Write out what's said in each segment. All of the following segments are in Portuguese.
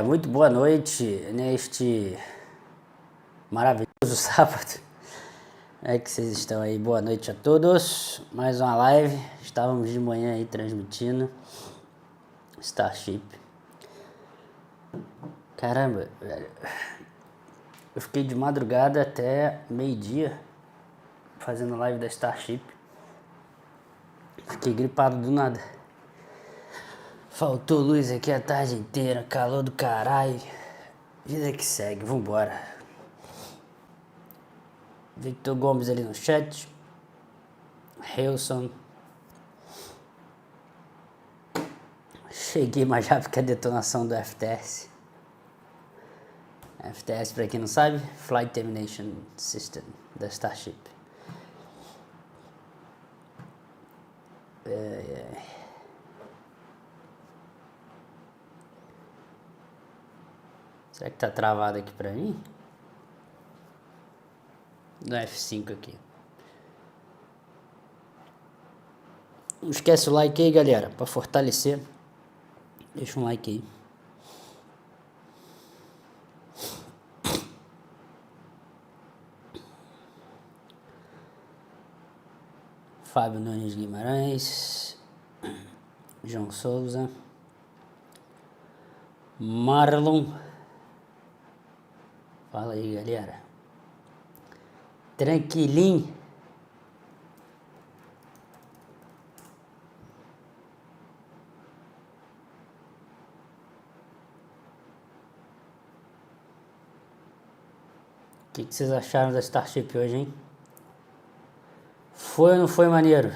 Muito boa noite neste maravilhoso sábado. Como é que vocês estão aí? Boa noite a todos. Mais uma live. Estávamos de manhã aí transmitindo Starship. Caramba, velho. Eu fiquei de madrugada até meio-dia fazendo live da Starship. Fiquei gripado do nada. Faltou luz aqui a tarde inteira, calor do caralho. Vida que segue, vambora. Victor Gomes ali no chat. Hilson. Cheguei mais rápido que a detonação do FTS. FTS, pra quem não sabe, Flight Termination System da Starship. Será que tá travado aqui pra mim? No F5 aqui. Não esquece o like aí, galera, pra fortalecer. Deixa um like aí. Fábio Nunes Guimarães. João Souza. Marlon. Fala aí, galera. Tranquilinho. O que vocês acharam da Starship hoje, hein? Foi ou não foi maneiro?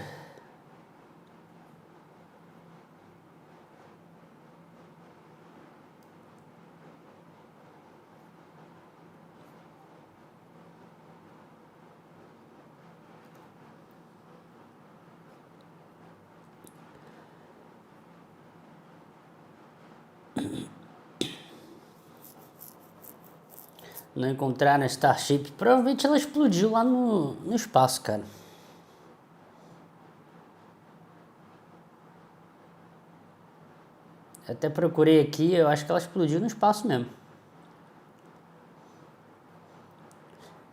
Não encontraram a Starship. Provavelmente ela explodiu lá no espaço, cara. Até procurei aqui, eu acho que ela explodiu no espaço mesmo.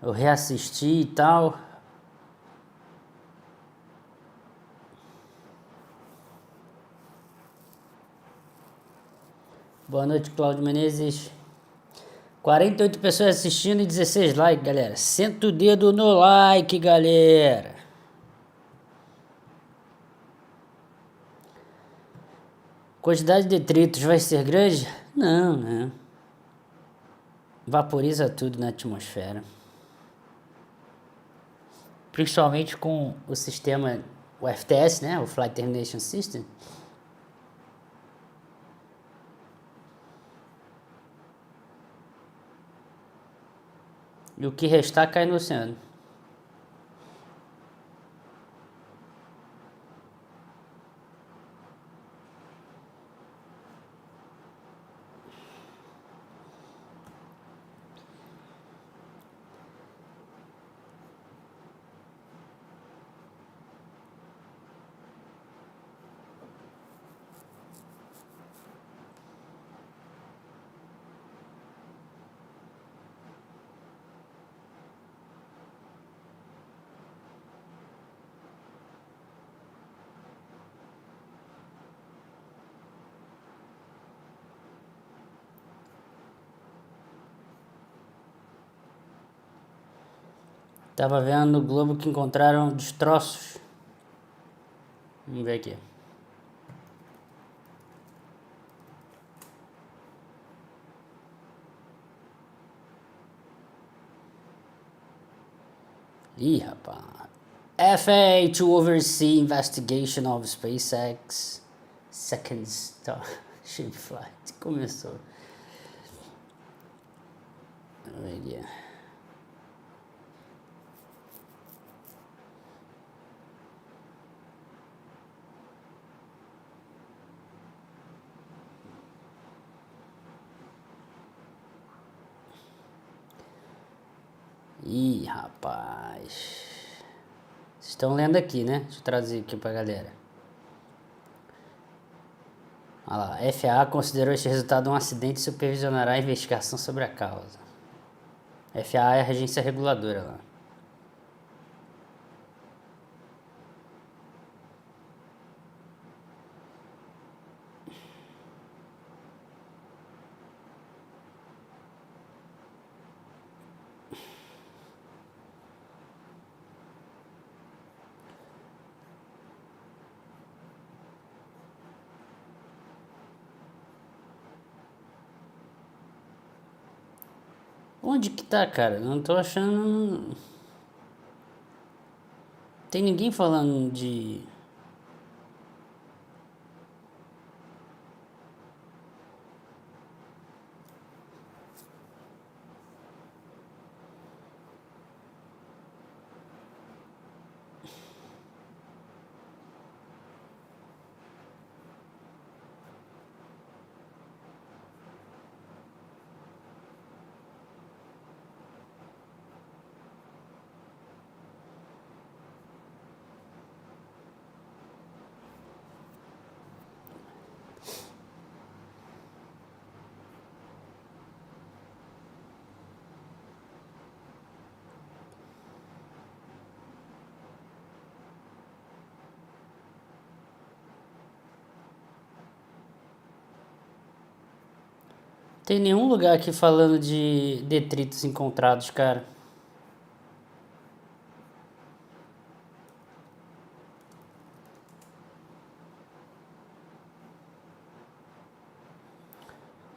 Eu reassisti e tal. Boa noite, Cláudio Menezes. 48 pessoas assistindo e 16 likes, galera. Senta o dedo no like, galera. Quantidade de detritos vai ser grande? Não, né? Vaporiza tudo na atmosfera. Principalmente com o sistema, o FTS, né? O Flight Termination System. E o que restar cai no oceano. Tava vendo no Globo que encontraram destroços. Vamos ver aqui. Ih, rapaz. FA to oversee investigation of SpaceX second Starship flight. Começou. Vamos ver aqui. Ih, rapaz. Vocês estão lendo aqui, né? Deixa eu trazer aqui pra galera. Olha lá, FAA considerou este resultado um acidente e supervisionará a investigação sobre a causa. FAA é a agência reguladora lá. Onde que tá, cara? Não tô achando... Tem ninguém falando de... Tem nenhum lugar aqui falando de detritos encontrados, cara.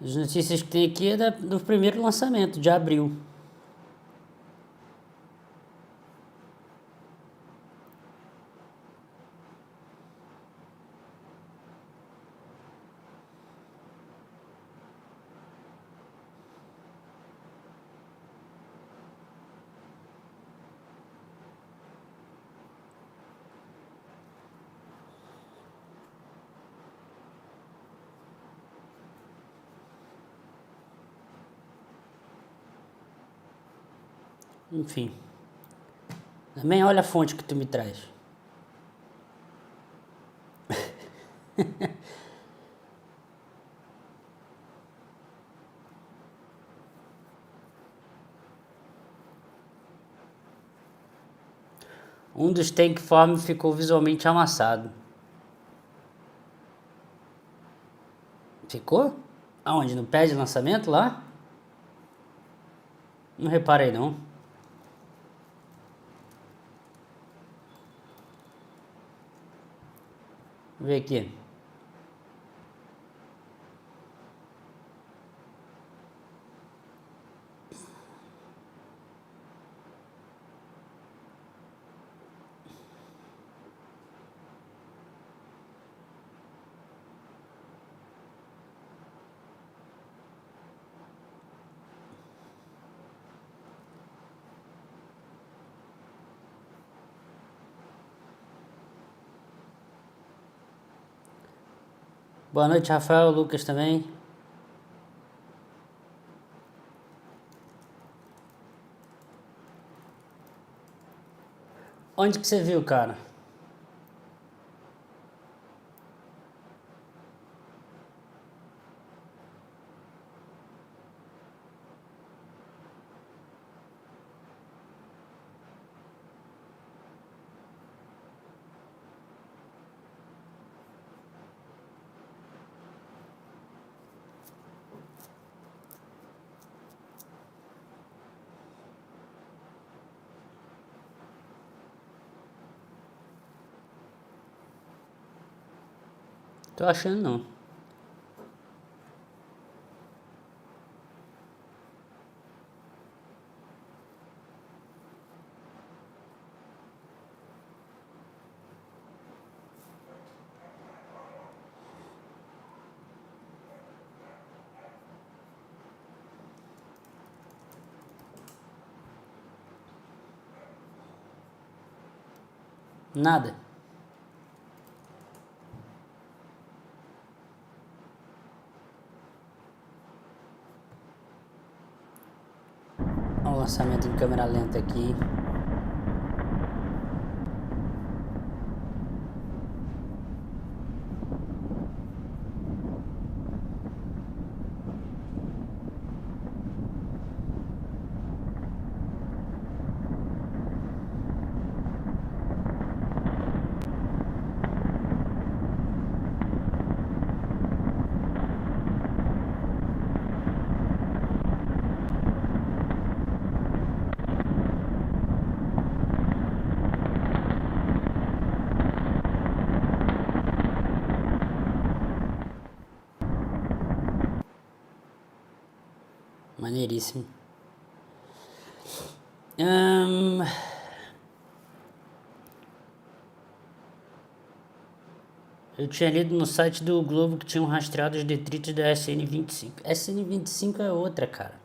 As notícias que tem aqui é do primeiro lançamento, de abril. Enfim. Também olha a fonte que tu me traz. Um dos tankform ficou visualmente amassado. Ficou? Aonde? No pé de lançamento lá? Não reparei não. Vou ver aqui. Boa noite, Rafael, Lucas também. Onde que você viu, cara? Tô achando não. Nada. Olha o lançamento em câmera lenta aqui. Maneiríssimo. Eu tinha lido no site do Globo que tinham rastreado os detritos da SN25. SN25 é outra, cara.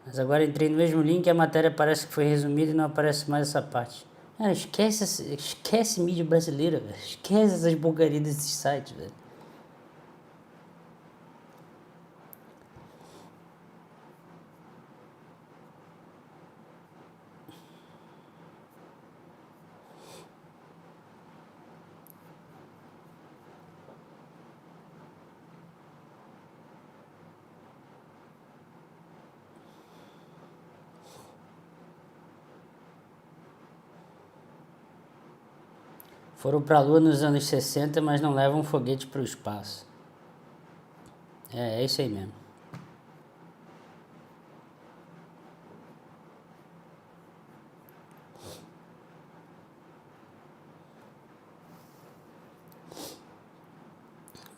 Mas agora entrei no mesmo link e a matéria parece que foi resumida e não aparece mais essa parte. Cara, esquece mídia brasileira, velho. Esquece essas porcarias desses sites, velho. Foram pra Lua nos anos 60, mas não levam um foguete pro espaço. É isso aí mesmo.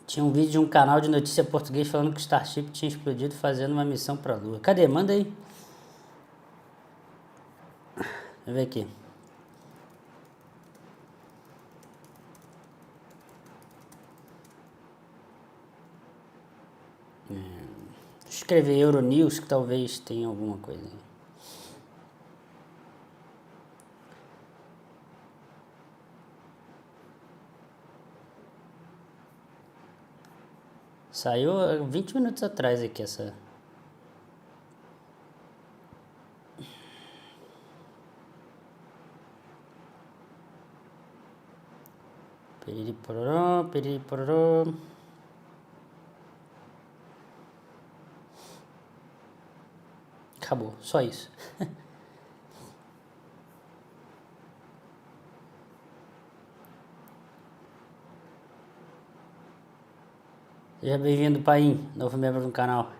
Tinha um vídeo de um canal de notícia português falando que o Starship tinha explodido fazendo uma missão pra Lua. Cadê? Manda aí. Deixa eu ver aqui. Escrever Euronews que talvez tenha alguma coisa aí. Saiu 20 minutos atrás aqui essa. Piriri pororó, piriri pororó. Acabou, só isso. Seja bem-vindo, Paim, novo membro do canal.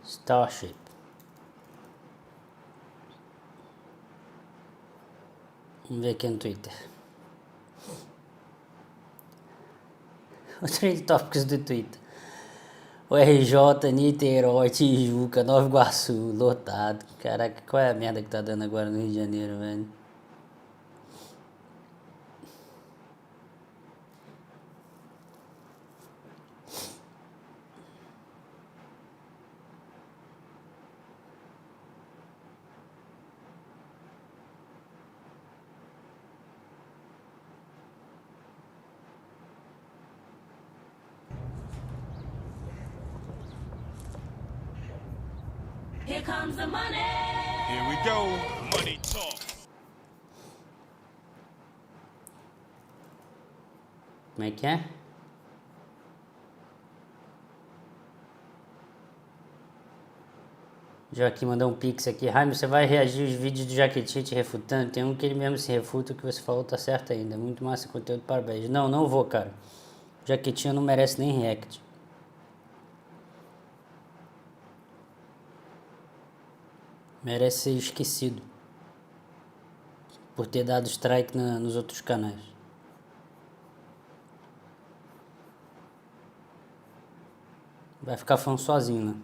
Starship. Vamos ver aqui no Twitter. O Trend Topics do Twitter. O RJ, Niterói, Tijuca, Nova Iguaçu, lotado. Caraca, qual é a merda que tá dando agora no Rio de Janeiro, velho? Here comes the money. Here we go. Money talk. Como é que é? Joaquim mandou um pix aqui. Hime, você vai reagir aos vídeos do Jaquetinha te refutando? Tem um que ele mesmo se refuta, o que você falou tá certo ainda. Muito massa conteúdo, parabéns. Não vou, cara. O Jaquetinha não merece nem react. Merece ser esquecido por ter dado strike nos outros canais. Vai ficar falando sozinho, né?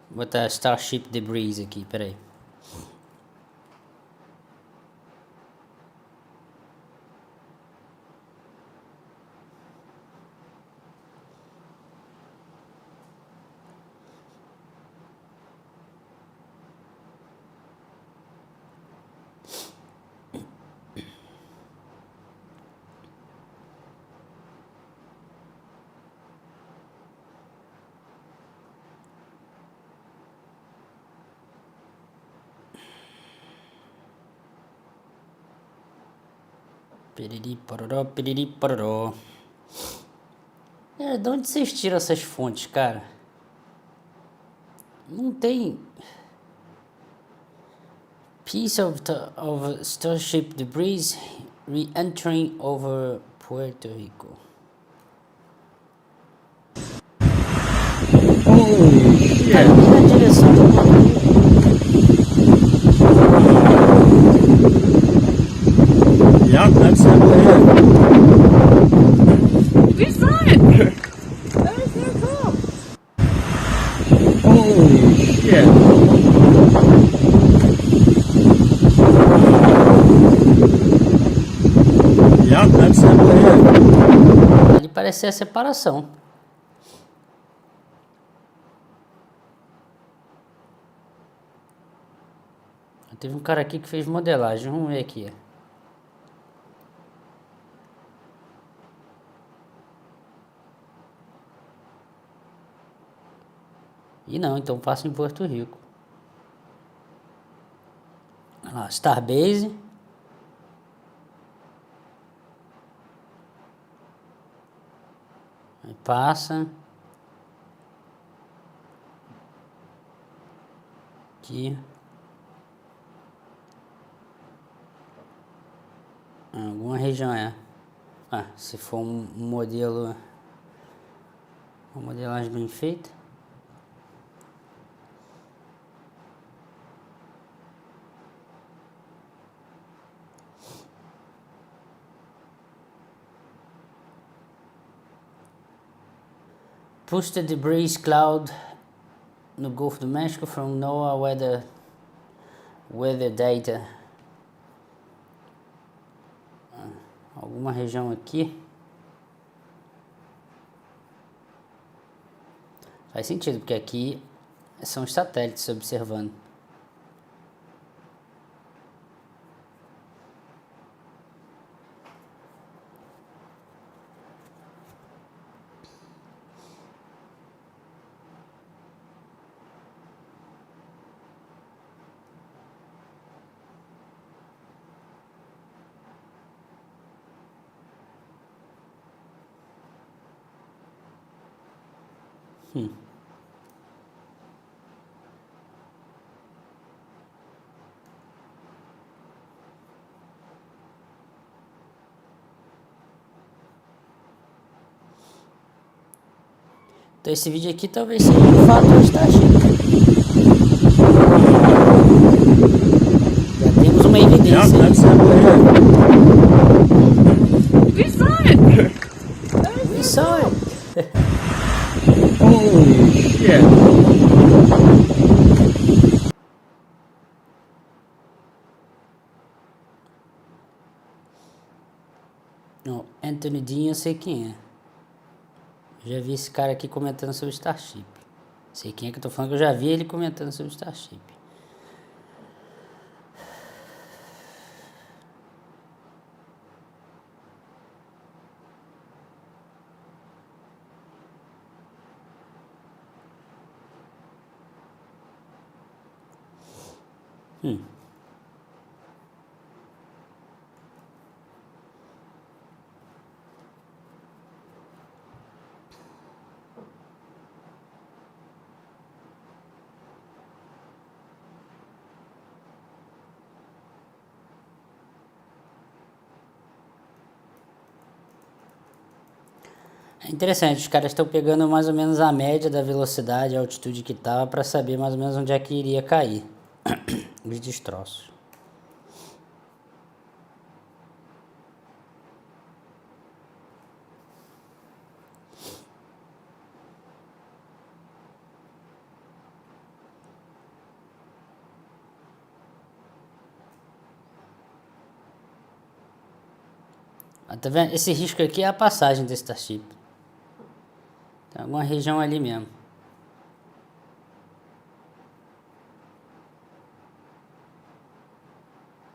Vou botar Starship Debris aqui, peraí. Piriri pororó, piriri pororó. Cara, de onde vocês tiram essas fontes, cara? Não tem... Piece of Starship debris re-entering over Puerto Rico. Cara, na direção do Puerto Rico. Yeah, that's it. We saw it! That was so cool! Holy shit. Yeah, that's it. Ali parece ser a separação. Teve um cara aqui que fez modelagem, vamos ver aqui. E não, então passa em Porto Rico. Olha lá, Starbase. Aí passa. Aqui. Alguma região é. Ah, se for um modelo, uma modelagem bem feita. Push the debris cloud no Golfo do México from NOAA weather data. Alguma região aqui. Faz sentido, porque aqui são os satélites observando. Então esse vídeo aqui talvez seja de fato o Starship. Já temos uma evidência aí. We saw it! That was We saw it. Holy shit. Não, Anthony Dean eu sei quem é. Já vi esse cara aqui comentando sobre Starship. Sei quem é que eu tô falando, que eu já vi ele comentando sobre Starship. É interessante, os caras estão pegando mais ou menos a média da velocidade, a altitude que estava, para saber mais ou menos onde é que iria cair os destroços. Tá vendo? Esse risco aqui é a passagem desse Starship. Tem alguma região ali mesmo.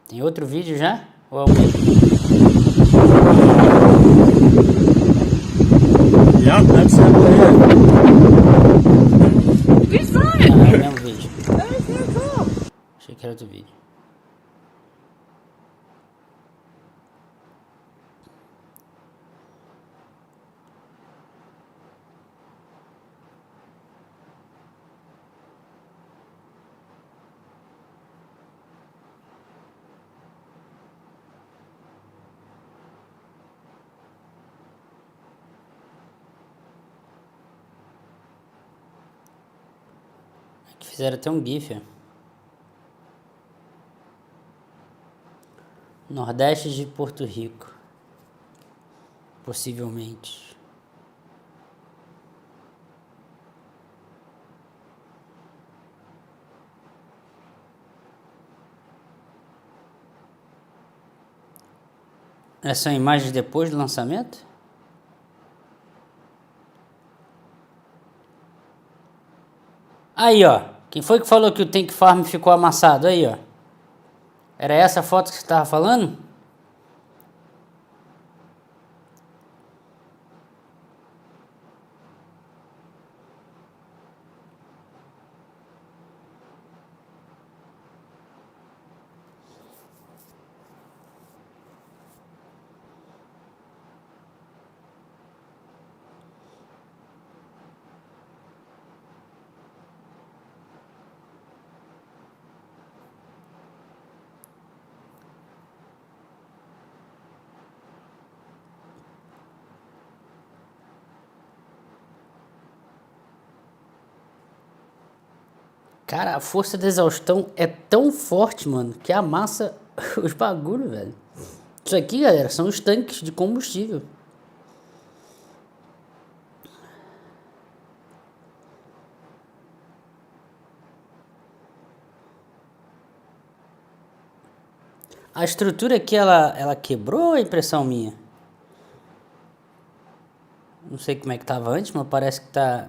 Tem outro vídeo já? Ou é o mesmo? Yeah, that's it. We saw Não, it! é o mesmo vídeo. That was so cool! Achei que era outro vídeo. Que fizeram até um GIF. Ó. Nordeste de Porto Rico. Possivelmente. Essas são imagens depois do lançamento? Aí, ó. Quem foi que falou que o Tank Farm ficou amassado? Aí, ó. Era essa foto que você estava falando? Cara, a força da exaustão é tão forte, mano, que amassa os bagulho, velho. Isso aqui, galera, são os tanques de combustível. A estrutura aqui, ela quebrou, a impressão minha? Não sei como é que tava antes, mas parece que tá...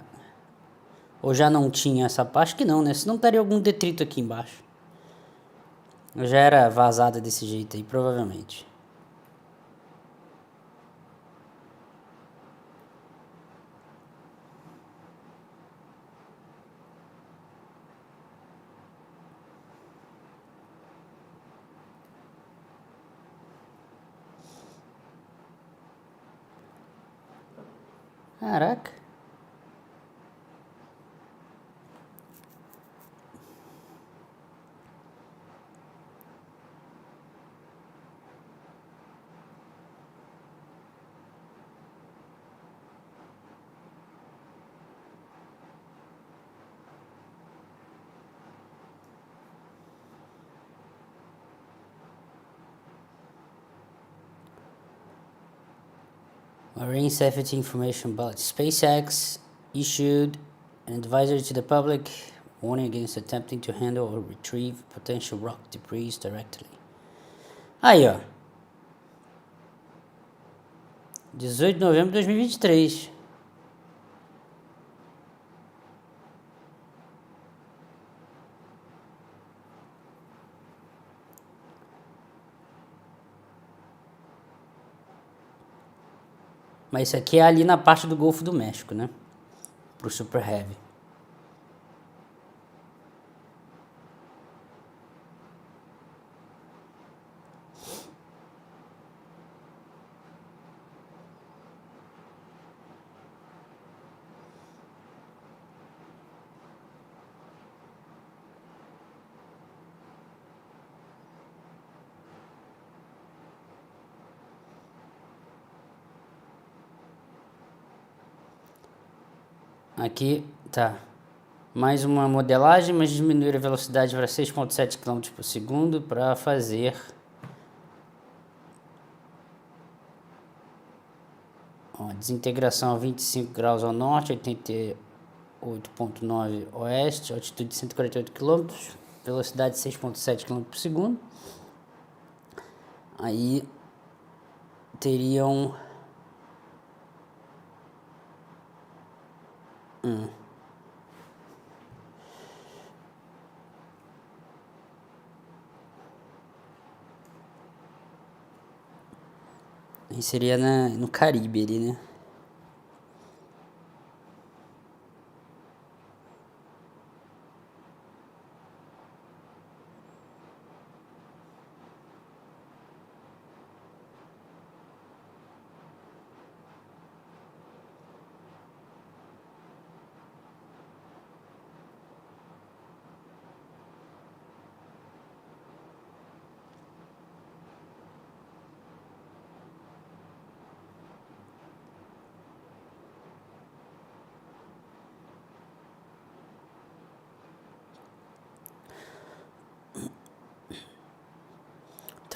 Ou já não tinha essa parte, que não, né? Senão estaria algum detrito aqui embaixo. Já era vazada desse jeito aí, provavelmente. Caraca. Marine Safety Information Bulletin. SpaceX issued an advisory to the public warning against attempting to handle or retrieve potential rock debris directly. Aí, ó. 18 de novembro de 2023. Mas isso aqui é ali na parte do Golfo do México, né? Pro Super Heavy. Aqui tá mais uma modelagem, mas diminuir a velocidade para 6,7 km por segundo para fazer desintegração a 25 graus ao norte, 88,9 oeste, altitude de 148 km, velocidade de 6,7 km por segundo. Aí teriam aí seria no Caribe ali, né?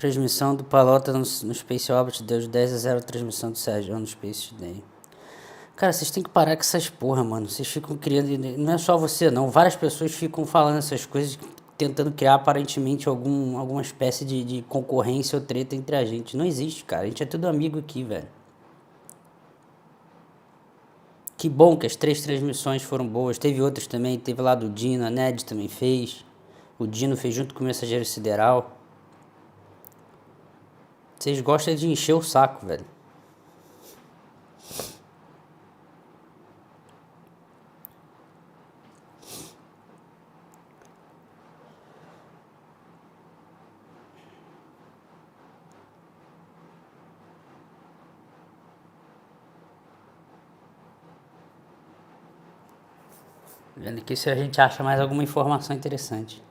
Transmissão do Palota no Space Orbit deu de 10-0 transmissão do Seja no Space Today. Cara, vocês têm que parar com essas porra, mano. Vocês ficam criando... Não é só você, não. Várias pessoas ficam falando essas coisas, tentando criar aparentemente alguma espécie de concorrência ou treta entre a gente. Não existe, cara. A gente é tudo amigo aqui, velho. Que bom que as 3 transmissões foram boas. Teve outras também. Teve lá do Dino, a Ned também fez. O Dino fez junto com o Mensageiro Sideral. Vocês gostam de encher o saco, velho. Vendo aqui se a gente acha mais alguma informação interessante.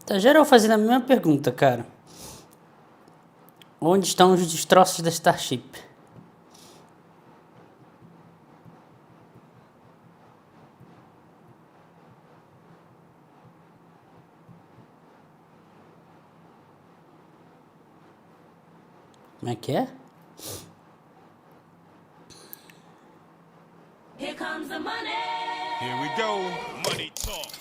Tá geral fazendo a mesma pergunta, cara. Onde estão os destroços da Starship? Como é que é? Here comes the money. Here we go. Money talk.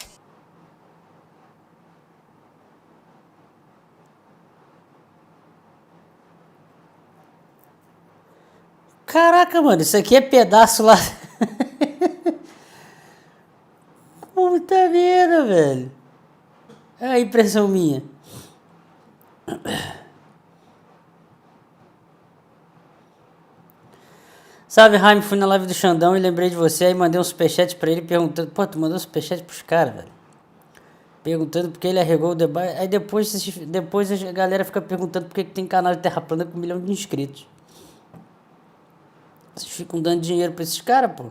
Caraca, mano, isso aqui é pedaço lá. Puta merda, velho. É a impressão minha. Sabe, Hime, fui na live do Xandão e lembrei de você, aí mandei um superchat pra ele perguntando... Pô, tu mandou um superchat pros caras, velho. Perguntando porque ele arregou o debate. Aí depois a galera fica perguntando por que tem canal de Terra Plana com 1 milhão de inscritos. Vocês ficam dando dinheiro pra esses caras, pô.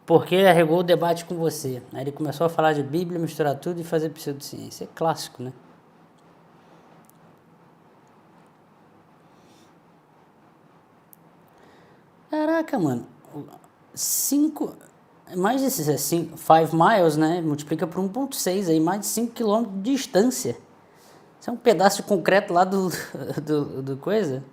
Porque ele arregou o debate com você. Aí ele começou a falar de Bíblia, misturar tudo e fazer pseudociência. É clássico, né? Caraca, mano. 5... Mais de 5 miles, né? Multiplica por 1,6 aí. Mais de 5 quilômetros de distância. Isso é um pedaço de concreto lá do coisa.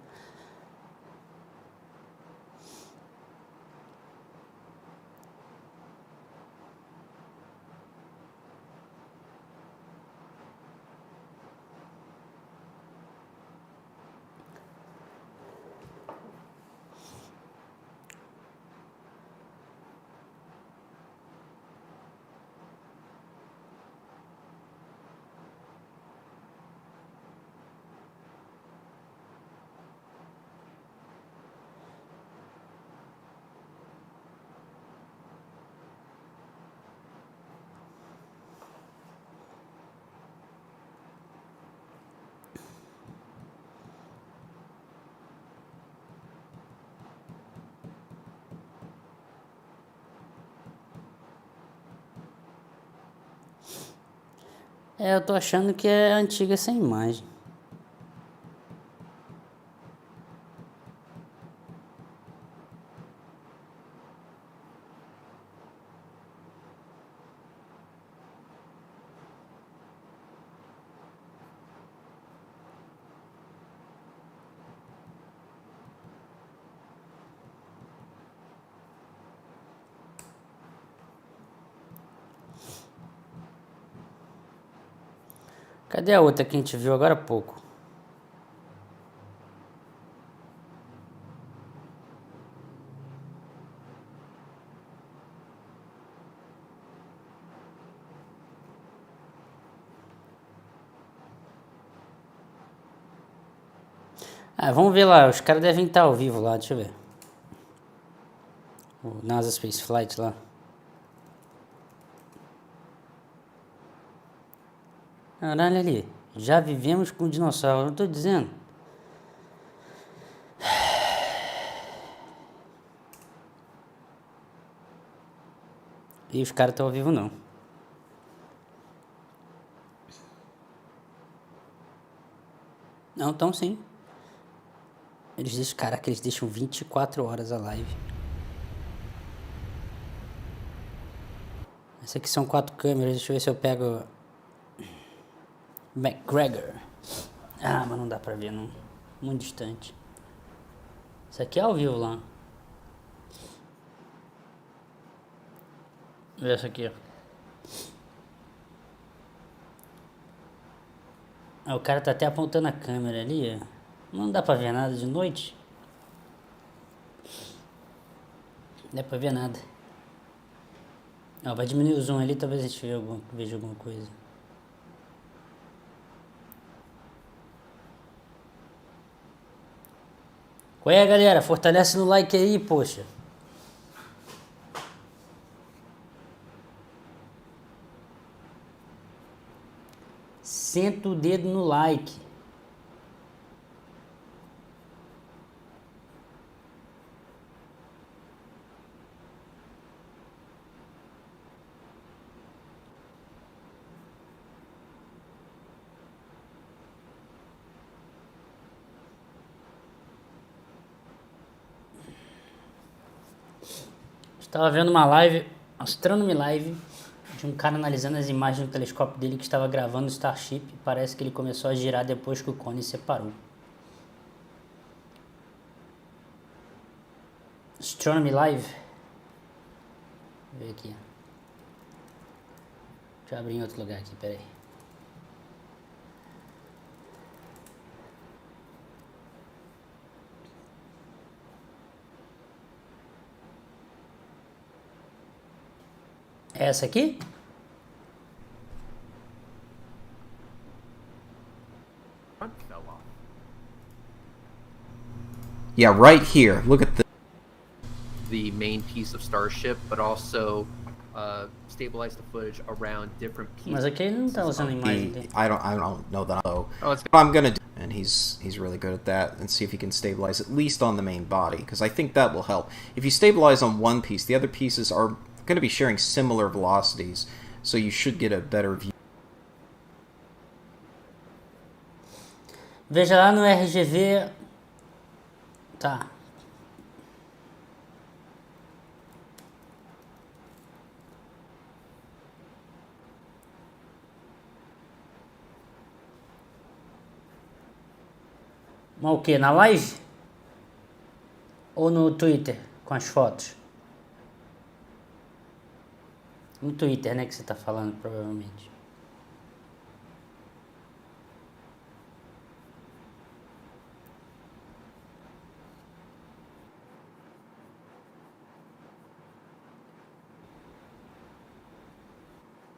É, eu tô achando que é antiga essa imagem. Cadê a outra que a gente viu agora há pouco? Ah, vamos ver lá, os caras devem estar ao vivo lá, deixa eu ver. O NASA Space Flight lá. Caralho ali, já vivemos com dinossauro, não tô dizendo. E os caras estão ao vivo não. Não, estão sim. Eles deixam, caraca, eles deixam 24 horas a live. Essa aqui são 4 câmeras, deixa eu ver se eu pego... McGregor. Ah, mas não dá pra ver, não. Muito distante. Isso aqui é ao vivo lá. Vê essa aqui, ó. Ah, o cara tá até apontando a câmera ali, ó. Não dá pra ver nada de noite. Não dá pra ver nada. Ó, vai diminuir o zoom ali, talvez a gente veja alguma coisa. Qual é, galera? Fortalece no like aí, poxa. Senta o dedo no like. Estava vendo uma live, astronomy live, de um cara analisando as imagens do telescópio dele que estava gravando o Starship. Parece que ele começou a girar depois que o cone separou. Astronomy live. Deixa eu ver aqui. Deixa eu abrir em outro lugar aqui, peraí. É essa aqui? Yeah, right here. Look at the main piece of Starship, but also stabilize the footage around different pieces. Mas aqui ele não tá usando a imagem dele. I don't know that. Oh, it's I'm gonna do, and he's really good at that, and see if he can stabilize at least on the main body, because I think that will help. If you stabilize on one piece, the other pieces are going to be sharing similar velocities, so you should get a better view. Veja lá no RGV. Tá. Mas o que? Na live? Ou no Twitter? Com as fotos? No Twitter, né, que você tá falando, provavelmente.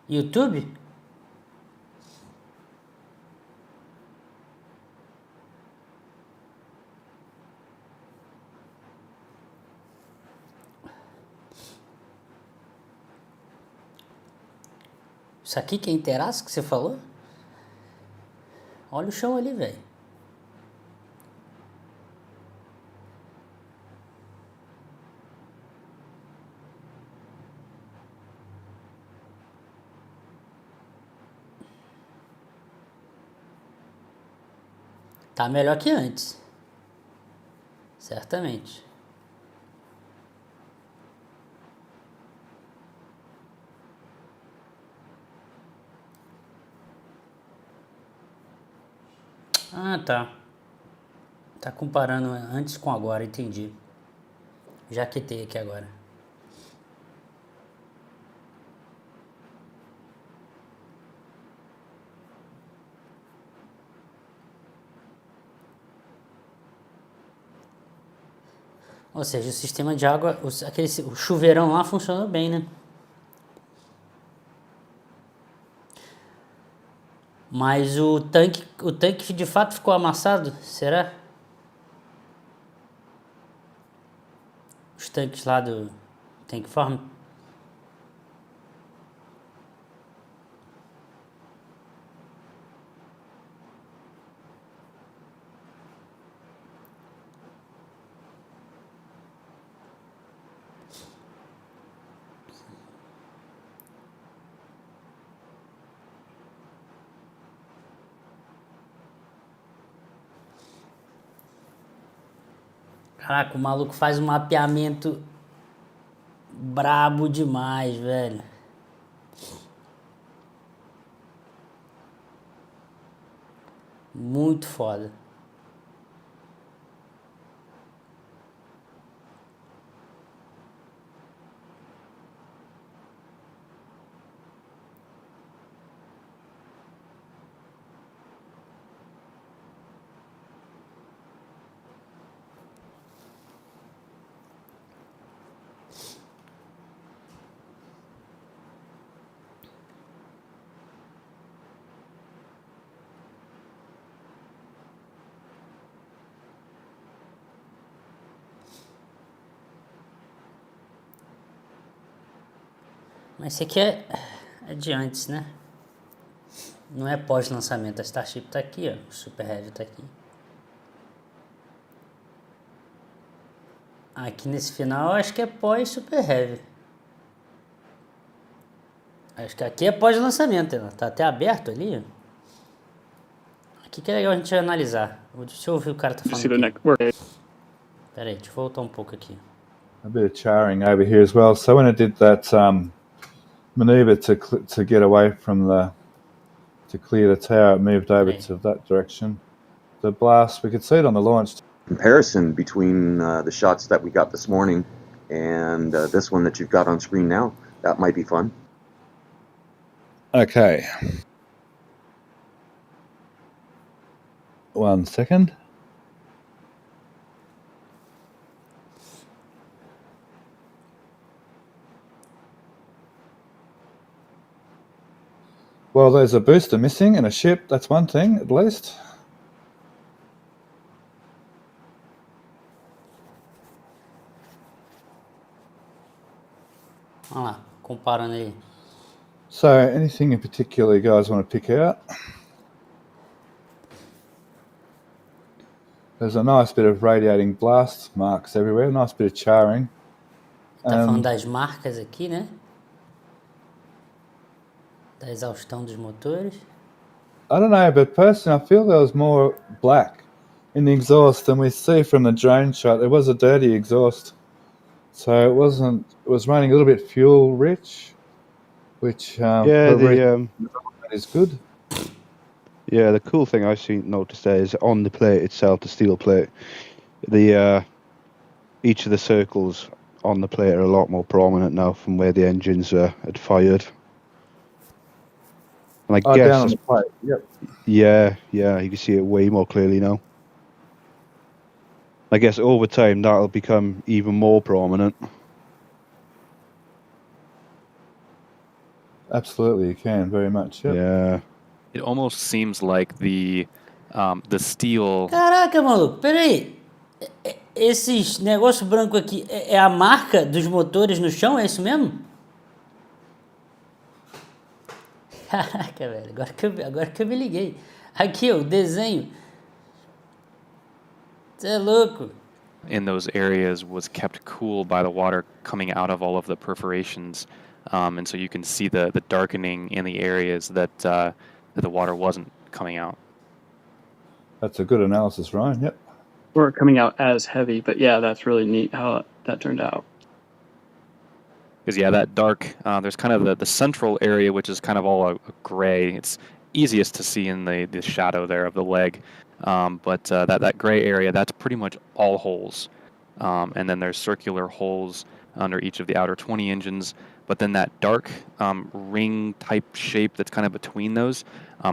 YouTube? Isso aqui que é interaço que você falou? Olha o chão ali, velho. Tá melhor que antes. Certamente. Ah, tá. Tá comparando antes com agora, entendi. Já quitei aqui agora. Ou seja, o sistema de água, o chuveirão lá funcionou bem, né? Mas o tanque de fato ficou amassado, será? tanques lá do tank farm. Caraca, o maluco faz um mapeamento brabo demais, velho. Muito foda. Mas esse aqui é de antes, né? Não é pós-lançamento. A Starship tá aqui, ó. O Super Heavy tá aqui. Aqui nesse final eu acho que é pós-Super Heavy. Acho que aqui é pós-lançamento. Tá até aberto ali, ó. Aqui que é legal a gente analisar. Deixa eu ouvir o cara tá falando aqui. Pera aí, deixa eu voltar um pouco aqui. A bit of charring over here as well. So when I did that maneuver to get away from to clear the tower, it moved over to that direction. The blast, we could see it on the launch. Comparison between the shots that we got this morning and this one that you've got on screen now. That might be fun. Okay. 1 second. Well, there's a booster missing and a ship. That's one thing, at least. Olha lá, comparando aí. So, anything in particular you guys want to pick out? There's a nice bit of radiating blast marks everywhere, a nice bit of charring. Tá falando das marcas aqui, né? Da exaustão dos motores. I don't know, but personally I feel there was more black in the exhaust than we see from the drone shot. It was a dirty exhaust. So it was running a little bit fuel rich, which is good. Yeah, the cool thing I've noticed there is on the plate itself, the steel plate, each of the circles on the plate are a lot more prominent now from where the engines had fired. And I guess down on the plate. Yep. Yeah, you can see it way more clearly now. I guess over time that'll become even more prominent. Absolutely, you can very much. Yep. Yeah. It almost seems like the steel. Caraca, maluco, peraí. Esses negócio branco aqui é a marca dos motores no chão? É isso mesmo? Caraca, velho. Agora que eu me liguei. Aqui, ó, o desenho. Você é louco. In those areas was kept cool by the water coming out of all of the perforations. And so you can see the darkening in the areas that the water wasn't coming out. That's a good analysis, Ryan. Yep. Or coming out as heavy, but yeah, that's really neat how that turned out. Because that dark, there's kind of the central area, which is kind of all a gray. It's easiest to see in the shadow there of the leg. But that gray area, that's pretty much all holes. And then there's circular holes under each of the outer 20 engines. But then that dark ring type shape that's kind of between those,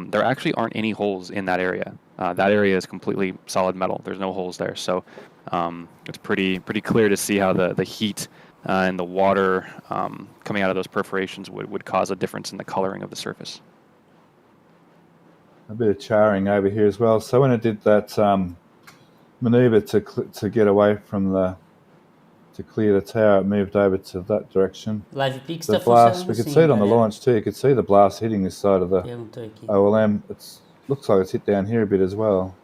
there actually aren't any holes in that area. That area is completely solid metal. There's no holes there. So it's pretty clear to see how the heat and the water coming out of those perforations would cause a difference in the coloring of the surface. A bit of charring over here as well. So when I did that maneuver to get away from to clear the tower, it moved over to that direction. Live Pix The tá blast, funcionando we could sim, see it on the galera. launch too. You could see the blast hitting this side of the Perguntou aqui. OLM. It looks like it's hit down here a bit as well.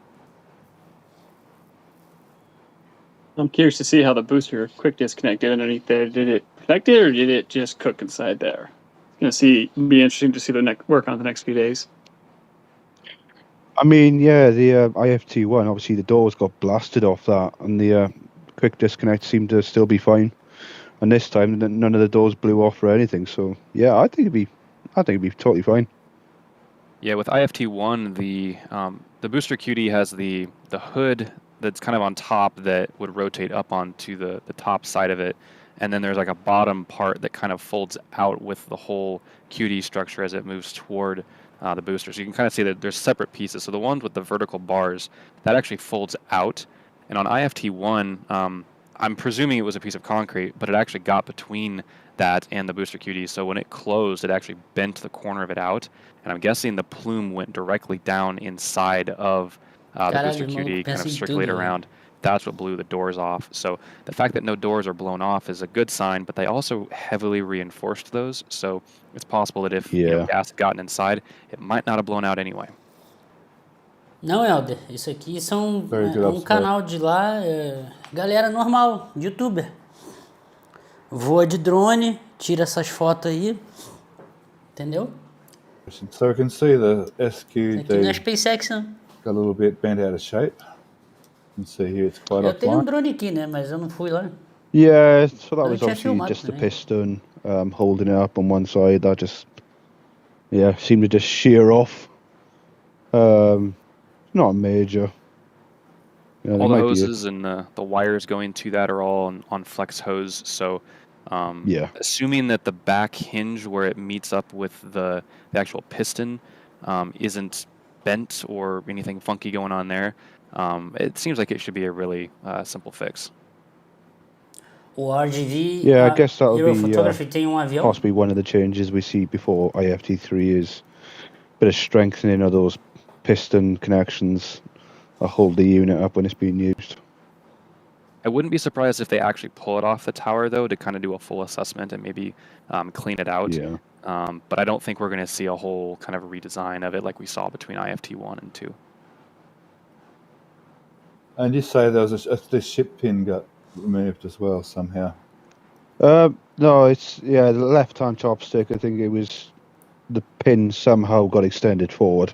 I'm curious to see how the booster quick disconnect did underneath there. Did it connect it or did it just cook inside there? Be interesting to see the work on the next few days. I mean, yeah, the IFT1, obviously the doors got blasted off that, and the quick disconnect seemed to still be fine. And this time, none of the doors blew off or anything. So yeah, I think it'd be totally fine. Yeah, with IFT1, the booster QD has the hood that's kind of on top that would rotate up onto the top side of it, and then there's like a bottom part that kind of folds out with the whole QD structure as it moves toward the booster. So you can kind of see that there's separate pieces. So the ones with the vertical bars, that actually folds out, and on IFT1, I'm presuming it was a piece of concrete, but it actually got between that and the booster QD. So when it closed, it actually bent the corner of it out, and I'm guessing the plume went directly down inside of the booster QD, kind of circulate around. That's what blew the doors off. So the fact that no doors are blown off is a good sign, but they also heavily reinforced those. So it's possible that if gas had gotten inside, it might not have blown out anyway. Não, Helder, isso aqui são um canal de lá, galera normal, youtuber. Voa de drone, tira essas fotos aí, entendeu? So we can see the SQD aqui não é SpaceX, não. Got a little bit bent out of shape. You can see here it's quite Eu tenho drone aqui, né, mas eu não fui lá. Yeah, so that was obviously just the piston holding it up on one side. That just, seemed to just shear off. Not major. All the hoses and the wires going to that are all on flex hose. So, assuming that the back hinge where it meets up with the actual piston isn't bent or anything funky going on there, it seems like it should be a really simple fix. O RGV, I guess that'll be tem avião. Possibly one of the changes we see before IFT3 is a bit of strengthening of those piston connections that hold the unit up when it's being used. I wouldn't be surprised if they actually pull it off the tower, though, to kind of do a full assessment and maybe clean it out. Yeah. But I don't think we're going to see a whole kind of redesign of it like we saw between IFT1 and 2. And you say there was this ship pin got removed as well somehow? No, it's the left-hand chopstick. I think it was the pin somehow got extended forward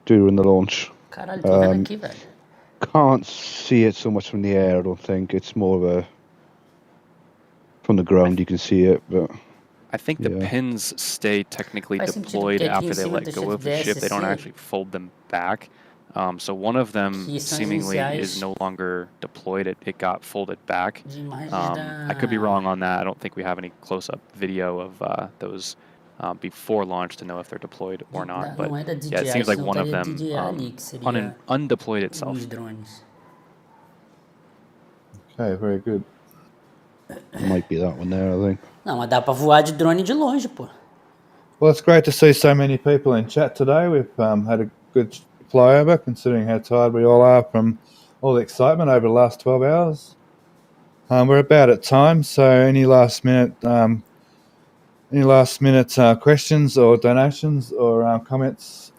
during the launch. Caralho, tô vendo aqui, velho. Can't see it so much from the air. I don't think it's more of a from the ground. You can see it, but I think the pins stay technically deployed after they let go of the ship. They don't actually fold them back. So one of them seemingly is no longer deployed. It got folded back. I could be wrong on that. I don't think we have any close-up video of those before launch to know if they're deployed or not. But it seems like one of them undeployed itself. Okay, very good. Might be that one there, I think. Não, mas dá pra voar de drone de longe, pô. Well, it's great to see so many people in chat today. We've had a good flyover, considering how tired we all are from all the excitement over the last 12 hours. We're about at time, so any last minute questions or donations or comments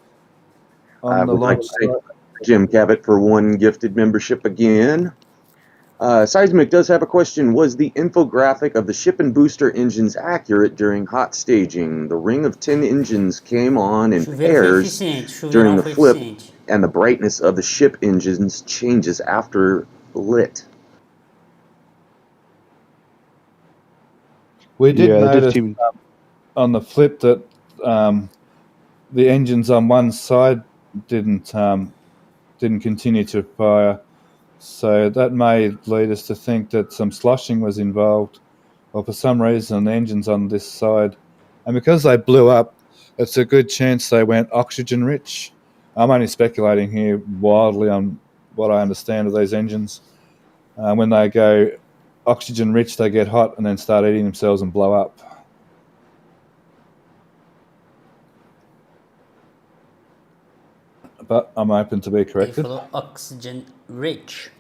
on the launch? Like to thank Jim Cabot for one gifted membership again. Seismic does have a question. Was the infographic of the ship and booster engines accurate during hot staging? The ring of 10 engines came on in pairs during the flip, and the brightness of the ship engines changes after lit. We did notice on the flip that the engines on one side didn't continue to fire. So that may lead us to think that some sloshing was involved, or for some reason the engines on this side. And because they blew up, it's a good chance they went oxygen rich. I'm only speculating here wildly on what I understand of these engines. When they go oxygen rich, they get hot and then start eating themselves and blow up. But I'm open to be corrected. Ele falou oxygen rich.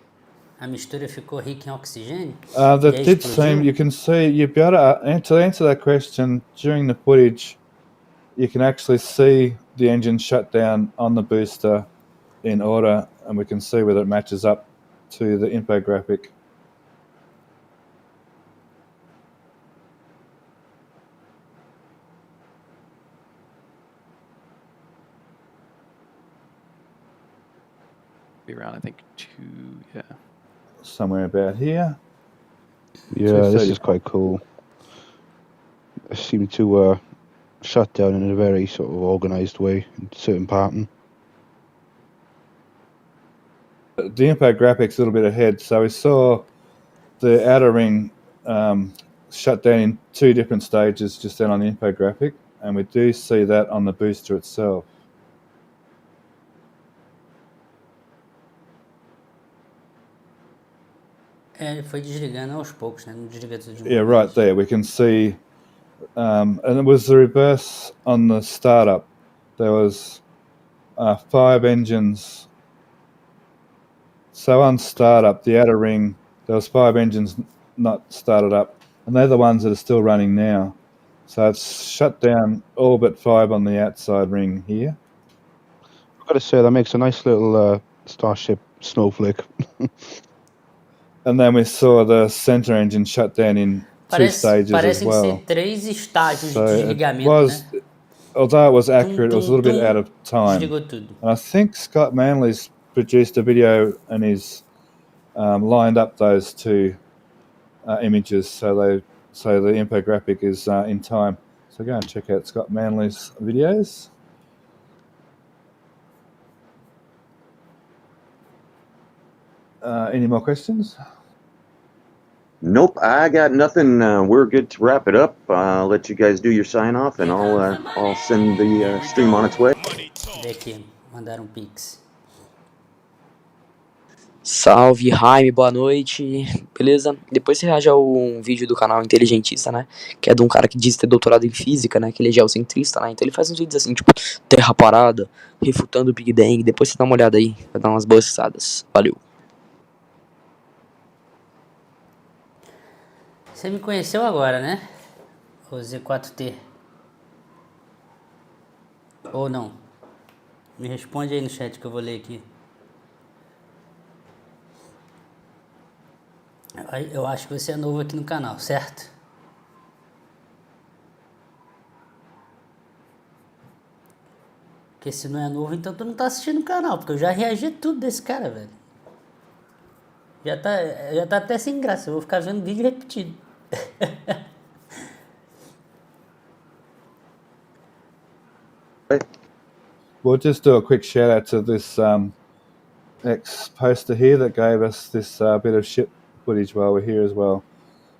A mistura ficou rica em oxigênio? That E aí did explodiu? seem. You can see. You'd be able to answer that question during the footage. You can actually see the engine shut down on the booster in order, and we can see whether it matches up to the infographic. Be around, I think, 2, yeah. Somewhere about here. Yeah, this is quite cool. It seemed to shut down in a very sort of organised way, in a certain pattern. The infographics a little bit ahead, so we saw the outer ring shut down in 2 different stages just then on the infographic, and we do see that on the booster itself. Ele foi desligando aos poucos, né? Não desliga tudo de uma Yeah, vez. right there we can see, and it was the reverse on the startup. There was 5 engines. So on startup, the outer ring, there was 5 engines not started up, and they're the ones that are still running now. So it's shut down all but 5 on the outside ring here. I've got to say, that makes a nice little Starship snowflake. And then we saw the center engine shut down in 2 stages as Parecem well. ser 3 estágios So de it desligamento, was, né? although it was accurate, it was a little bit out of time. Desligou tudo. And I think Scott Manley's produced a video and he's lined up those 2 images so the infographic is in time. So go and check out Scott Manley's videos. Any more questions? Nope, I got nothing. We're good to wrap it up. I'll let you guys do your sign off, and I'll send the stream on its way. Vê aqui, mandaram um pix. Salve, Hime, boa noite, beleza? Depois você reage a um vídeo do canal Inteligentista, né? Que é de um cara que diz ter doutorado em física, né? Que ele é geocentrista, né? Então ele faz uns vídeos assim, tipo, terra parada, refutando o Big Bang. Depois você dá uma olhada aí, vai dar umas boas risadas. Valeu. Você me conheceu agora, né? O Z4T. Ou não? Me responde aí no chat que eu vou ler aqui. Eu acho que você é novo aqui no canal, certo? Porque se não é novo, então tu não tá assistindo o canal, porque eu já reagi a tudo desse cara, velho. Já tá até sem graça, eu vou ficar vendo vídeo repetido. We'll just do a quick shout out to this ex-poster here that gave us this bit of ship footage while we're here as well.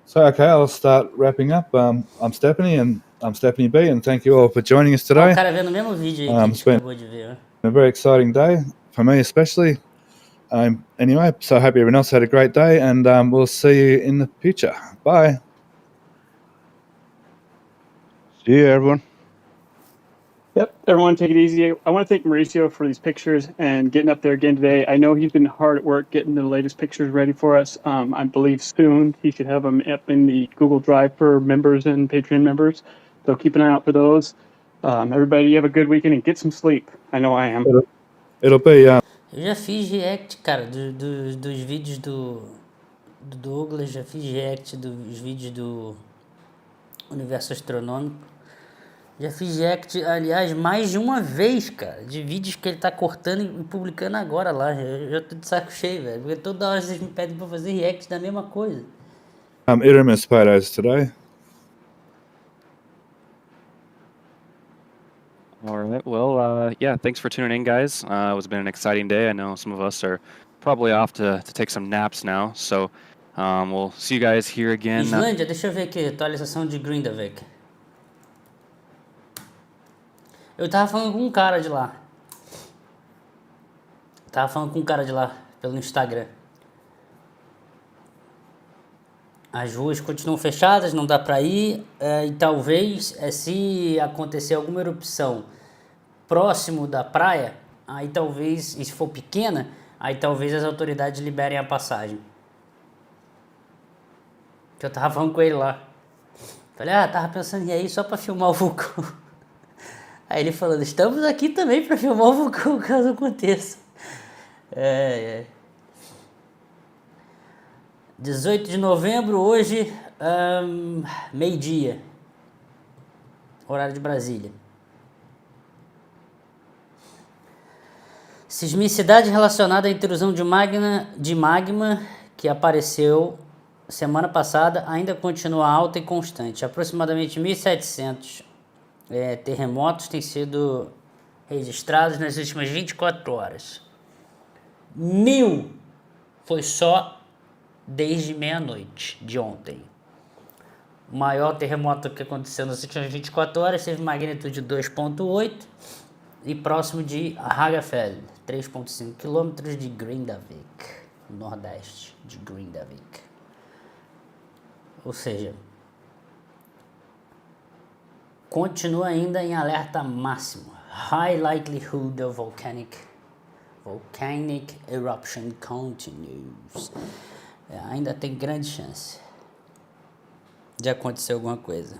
So, okay, I'll start wrapping up. I'm Stephanie, and I'm Stephanie B, and thank you all for joining us today. O cara vendo o mesmo vídeo aí que a gente acabou de ver, né? A very exciting day, for me especially. Anyway, so I hope everyone else had a great day, and we'll see you in the future. Bye. See you, everyone. Yep, everyone take it easy. I want to thank Mauricio for these pictures and getting up there again today. I know he's been hard at work getting the latest pictures ready for us. I believe soon he should have them up in the Google Drive for members and Patreon members. So keep an eye out for those. Everybody, have a good weekend and get some sleep. I know I am. It'll be... Eu já fiz react, cara, dos vídeos do Douglas, já fiz react dos vídeos do Universo Astronômico. Já fiz react, aliás, mais de uma vez, cara, de vídeos que ele tá cortando e publicando agora lá. Eu já tô de saco cheio, velho, porque toda hora vocês me pedem pra fazer react da mesma coisa. Iramis photos today. All right. Well, yeah, thanks for tuning in, guys. It's been an exciting day. I know some of us are probably off to take some naps now. So we'll see you guys here again. Islândia, deixa eu ver aqui, atualização de Grindavik. Eu tava falando com um cara de lá. Pelo Instagram. As ruas continuam fechadas, não dá pra ir. E talvez, se acontecer alguma erupção próximo da praia, aí talvez, e se for pequena, aí talvez as autoridades liberem a passagem. Que eu tava falando com ele lá. Falei, tava pensando em ir aí só pra filmar o vulcão. Aí ele falando, estamos aqui também pra filmar o vulcão caso aconteça. 18 de novembro, hoje, meio-dia. Horário de Brasília. Sismicidade relacionada à intrusão de magma que apareceu semana passada ainda continua alta e constante. Aproximadamente 1.700 terremotos têm sido registrados nas últimas 24 horas. 1.000 foi só desde meia-noite de ontem. O maior terremoto que aconteceu nas últimas 24 horas teve magnitude 2,8 e próximo de Hagafell, 3,5 km de Grindavik, nordeste de Grindavik. Ou seja, continua ainda em alerta máximo. High likelihood of volcanic eruption continues. Ainda tem grande chance de acontecer alguma coisa.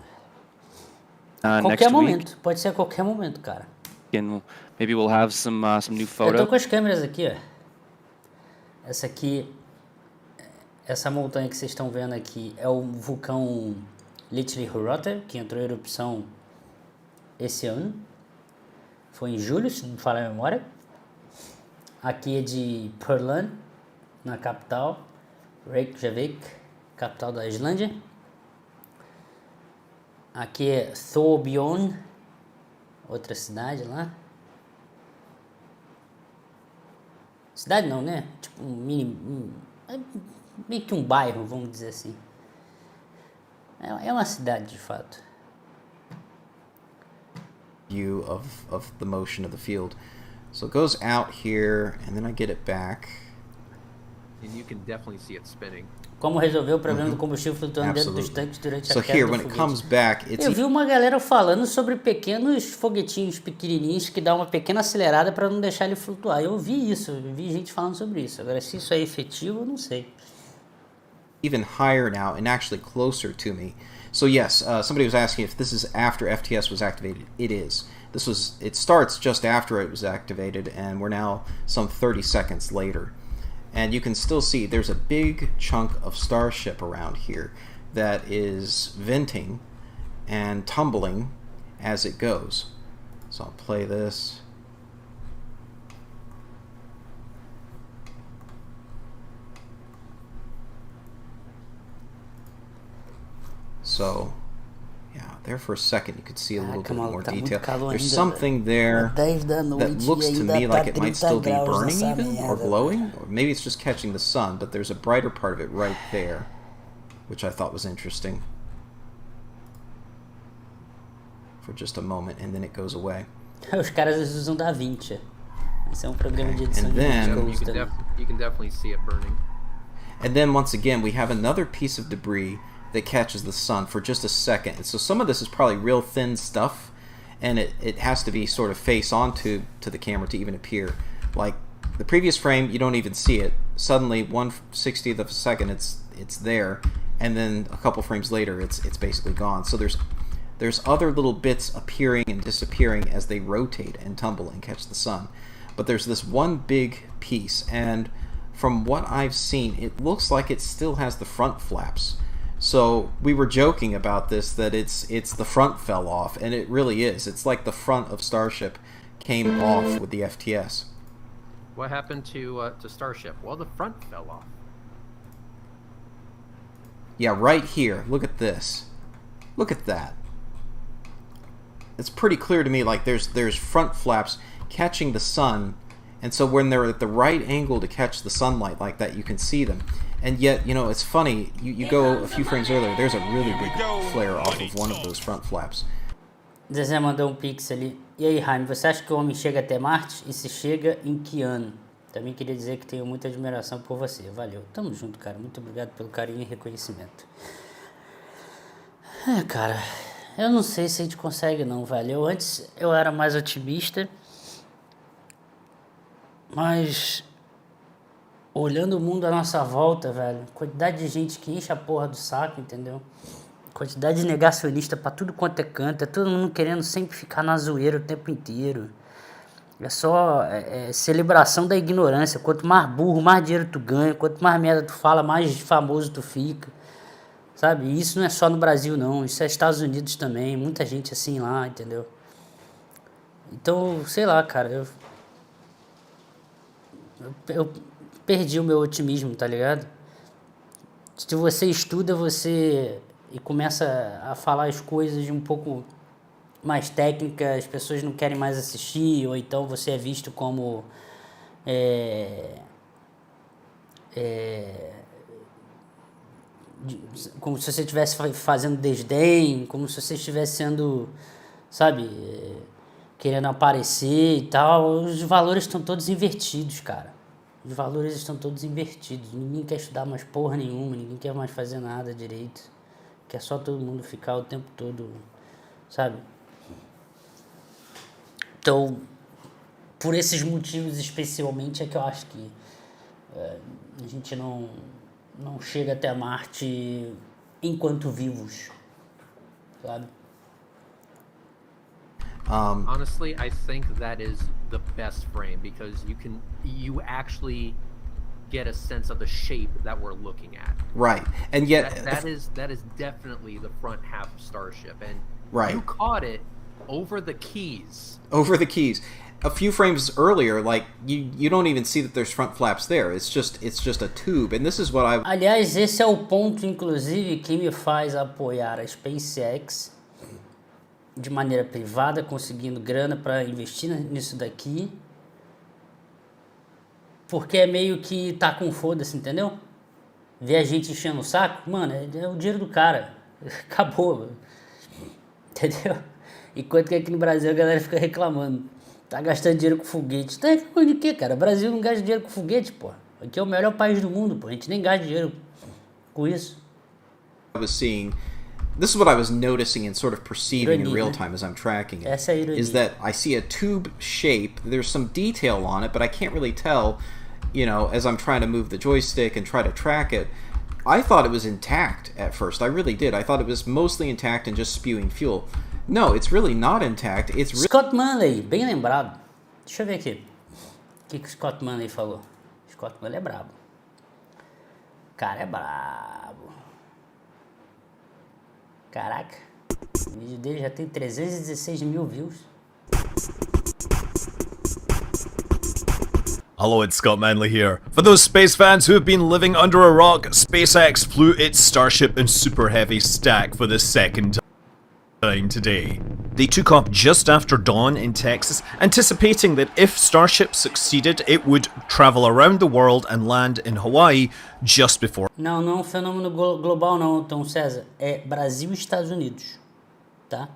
Qualquer momento. Pode ser a qualquer momento, cara. And maybe we'll have some new Eu photos. tô com as câmeras aqui, ó. Essa aqui, essa montanha que vocês estão vendo aqui é o vulcão Lichtli-Hurotter, que entrou em erupção esse ano. Foi em julho, se não me falha a memória. Aqui é de Perlan, na capital, Reykjavik, capital da Islândia. Aqui é Thorbjorn, outra cidade lá. Cidade não, né? Tipo meio que um bairro, vamos dizer assim. É uma cidade de fato. View of the motion of the field. So it goes out here, and then I get it back. And you can definitely see it spinning. Como resolver o problema do combustível flutuando dentro dos tanques durante a So queda here, do when it foguete? comes back, it's Eu vi uma galera falando sobre pequenos foguetinhos pequenininhos que dá uma pequena acelerada para não deixar ele flutuar. Eu vi isso, eu vi gente falando sobre isso. Agora, se isso é efetivo, eu não sei. even higher now and actually closer to me. So yes, somebody was asking if this is after FTS was activated. It is. It starts just after it was activated, and we're now some 30 seconds later. And you can still see there's a big chunk of Starship around here that is venting and tumbling as it goes. So I'll play this. So, yeah, there for a second you could see a little bit more detail. There's something there that looks to me like it might still be burning even, or glowing, or maybe it's just catching the sun, but there's a brighter part of it right there, which I thought was interesting. For just a moment, and then it goes away. Os caras usam DaVinci. Esse é programa de edição And de then vídeo. You can definitely see it burning. And then once again, we have another piece of debris that catches the sun for just a second. And so some of this is probably real thin stuff, and it has to be sort of face onto to the camera to even appear. Like the previous frame, you don't even see it. Suddenly, 1/60th of a second, it's there, and then a couple frames later, it's basically gone. So there's other little bits appearing and disappearing as they rotate and tumble and catch the sun. But there's this one big piece, and from what I've seen, it looks like it still has the front flaps. So we were joking about this, that it's the front fell off, and it really is. It's like the front of Starship came off with the FTS. What happened to Starship? Well, the front fell off. Yeah, right here. Look at this. Look at that. It's pretty clear to me like there's front flaps catching the sun, and so when they're at the right angle to catch the sunlight like that, you can see them. And yet, you know, it's funny, you go a few frames earlier, there's a really big flare off of one of those front flaps. Zezé mandou um pix ali. E aí, Hime, você acha que o homem chega até Marte? E se chega, em que ano? Também queria dizer que tenho muita admiração por você. Valeu. Tamo junto, cara. Muito obrigado pelo carinho e reconhecimento. Cara, eu não sei se a gente consegue não, velho. Antes eu era mais otimista, mas olhando o mundo à nossa volta, velho, quantidade de gente que enche a porra do saco, entendeu? Quantidade de negacionista pra tudo quanto é canto, é todo mundo querendo sempre ficar na zoeira o tempo inteiro. É só celebração da ignorância. Quanto mais burro, mais dinheiro tu ganha. Quanto mais merda tu fala, mais famoso tu fica. Sabe? E isso não é só no Brasil, não. Isso é Estados Unidos também. Muita gente assim lá, entendeu? Então, sei lá, cara. Eu perdi o meu otimismo, tá ligado? Se você estuda, e começa a falar as coisas de um pouco mais técnica, as pessoas não querem mais assistir, ou então você é visto como como se você estivesse fazendo desdém, como se você estivesse sendo, sabe, querendo aparecer e tal. Os valores estão todos invertidos, cara. Os valores estão todos invertidos. Ninguém quer estudar mais porra nenhuma, ninguém quer mais fazer nada direito. Quer só todo mundo ficar o tempo todo, sabe? Então, por esses motivos especialmente é que eu acho que a gente não chega até Marte enquanto vivos, sabe? Honestly, I think that is the best frame because you actually get a sense of the shape that we're looking at. Right, and yet that is definitely the front half of Starship, and right. You caught it over the keys. Over the keys. A few frames earlier, like you don't even see that there's front flaps there. It's just a tube, and this is what I. Aliás, esse é o ponto, inclusive, que me faz apoiar a SpaceX de maneira privada, conseguindo grana para investir nisso daqui, porque é meio que tá com foda-se, entendeu? Ver a gente enchendo o saco, mano, é o dinheiro do cara, acabou, mano. Entendeu? Enquanto que aqui no Brasil a galera fica reclamando, tá gastando dinheiro com foguete. Tá reclamando de quê, cara? O Brasil não gasta dinheiro com foguete, pô. Aqui é o melhor país do mundo, pô. A gente nem gasta dinheiro com isso. I was seeing, this is what I was noticing and sort of perceiving in real time as I'm tracking it. Essa é a ironia. Is that I see a tube shape. There's some detail on it, but I can't really tell, you know, as I'm trying to move the joystick and try to track it. I thought it was intact at first. I really did. I thought it was mostly intact and just spewing fuel. No, it's really not intact. It's Scott Manley, bem lembrado. Deixa eu ver aqui. O que o Scott Manley falou? Scott Manley é brabo. O cara é brabo. Caraca. O vídeo dele já tem 316 mil views. Hello, it's Scott Manley here. For those space fans who have been living under a rock, SpaceX flew its Starship in Super Heavy stack for the second time today. They took off just after dawn in Texas, anticipating that if Starship succeeded, it would travel around the world and land in Hawaii just before. Não, não é um fenômeno global não, Tom César. É Brasil e Estados Unidos, tá?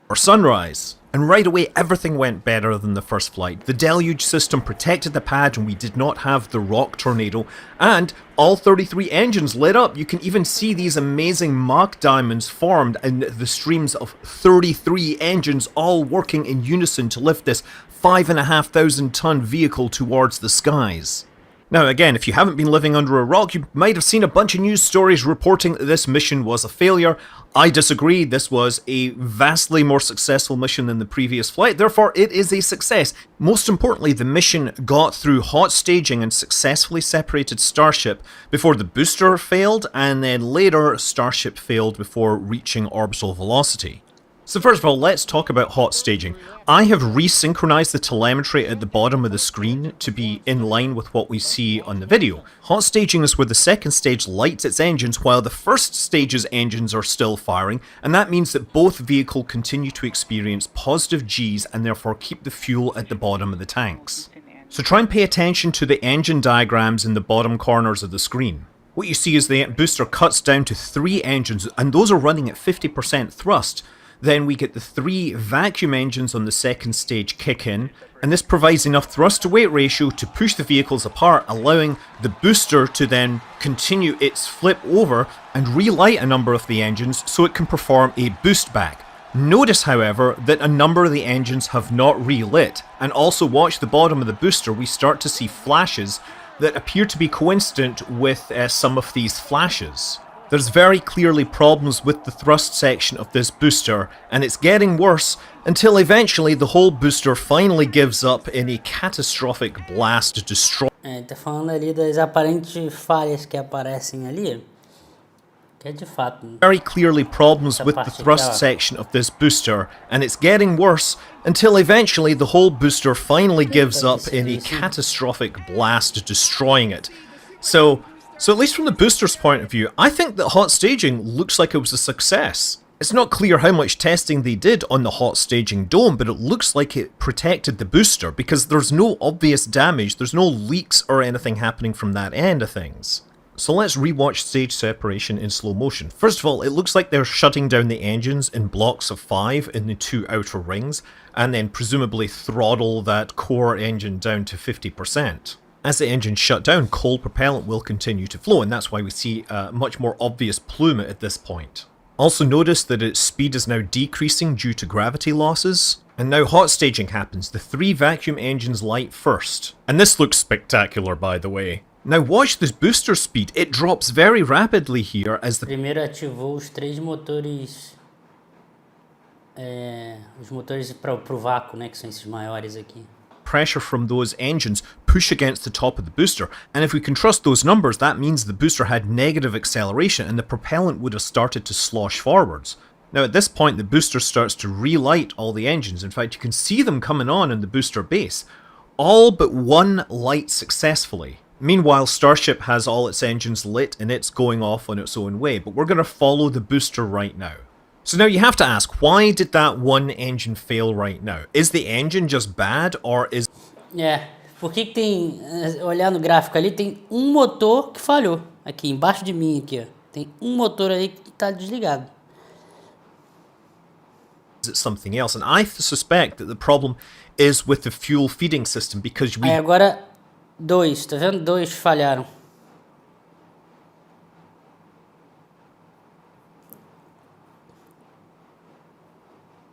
Or sunrise. And right away everything went better than the first flight. The deluge system protected the pad and we did not have the rock tornado, and all 33 engines lit up. You can even see these amazing Mach diamonds formed in the streams of 33 engines all working in unison to lift this 5,500 ton vehicle towards the skies. Now again, if you haven't been living under a rock, you might have seen a bunch of news stories reporting that this mission was a failure. I disagree. This was a vastly more successful mission than the previous flight, therefore it is a success. Most importantly, the mission got through hot staging and successfully separated Starship before the booster failed, and then later Starship failed before reaching orbital velocity. So first of all, let's talk about hot staging. I have resynchronized the telemetry at the bottom of the screen to be in line with what we see on the video. Hot staging is where the second stage lights its engines while the first stage's engines are still firing, and that means that both vehicles continue to experience positive Gs and therefore keep the fuel at the bottom of the tanks. So try and pay attention to the engine diagrams in the bottom corners of the screen. What you see is the booster cuts down to 3 engines, and those are running at 50% thrust. Then we get the 3 vacuum engines on the second stage kick in, and this provides enough thrust to weight ratio to push the vehicles apart, allowing the booster to then continue its flip over and relight a number of the engines so it can perform a boost back. Notice, however, that a number of the engines have not relit, and also watch the bottom of the booster. We start to see flashes that appear to be coincident with some of these flashes. There's very clearly problems with the thrust section of this booster, and it's getting worse until eventually the whole booster finally gives up in a catastrophic blast destroy. Tá falando ali das aparentes falhas que aparecem ali, que é de fato. Very clearly problems with the thrust section of this booster, and it's getting worse until eventually the whole booster finally gives up in a catastrophic blast destroying it. So at least from the booster's point of view, I think that hot staging looks like it was a success. It's not clear how much testing they did on the hot staging dome, but it looks like it protected the booster because there's no obvious damage, there's no leaks or anything happening from that end of things. So let's rewatch stage separation in slow motion. First of all, it looks like they're shutting down the engines in blocks of 5 in the 2 outer rings, and then presumably throttle that core engine down to 50%. As the engine shut down, cold propellant will continue to flow, and that's why we see a much more obvious plume at this point. Also notice that its speed is now decreasing due to gravity losses. And now hot staging happens. The 3 vacuum engines light first. And this looks spectacular, by the way. Now watch this booster speed. It drops very rapidly here as the... Primeiro ativou os 3 motores... os motores pro vácuo, né? Que são esses maiores aqui. Pressure from those engines push against the top of the booster, and if we can trust those numbers, that means the booster had negative acceleration and the propellant would have started to slosh forwards. Now at this point the booster starts to relight all the engines. In fact, you can see them coming on in the booster base. All but one light successfully. Meanwhile, Starship has all its engines lit and it's going off on its own way, but we're going to follow the booster right now. So now you have to ask, why did that one engine fail right now? Is the engine just bad, or is... Por que tem... Olhar no gráfico ali, tem motor que falhou. Aqui, embaixo de mim, aqui, ó. Tem motor aí que tá desligado. Is it something else? And I suspect that the problem is with the fuel feeding system, because we... Aí agora, 2, tá vendo? 2 falharam.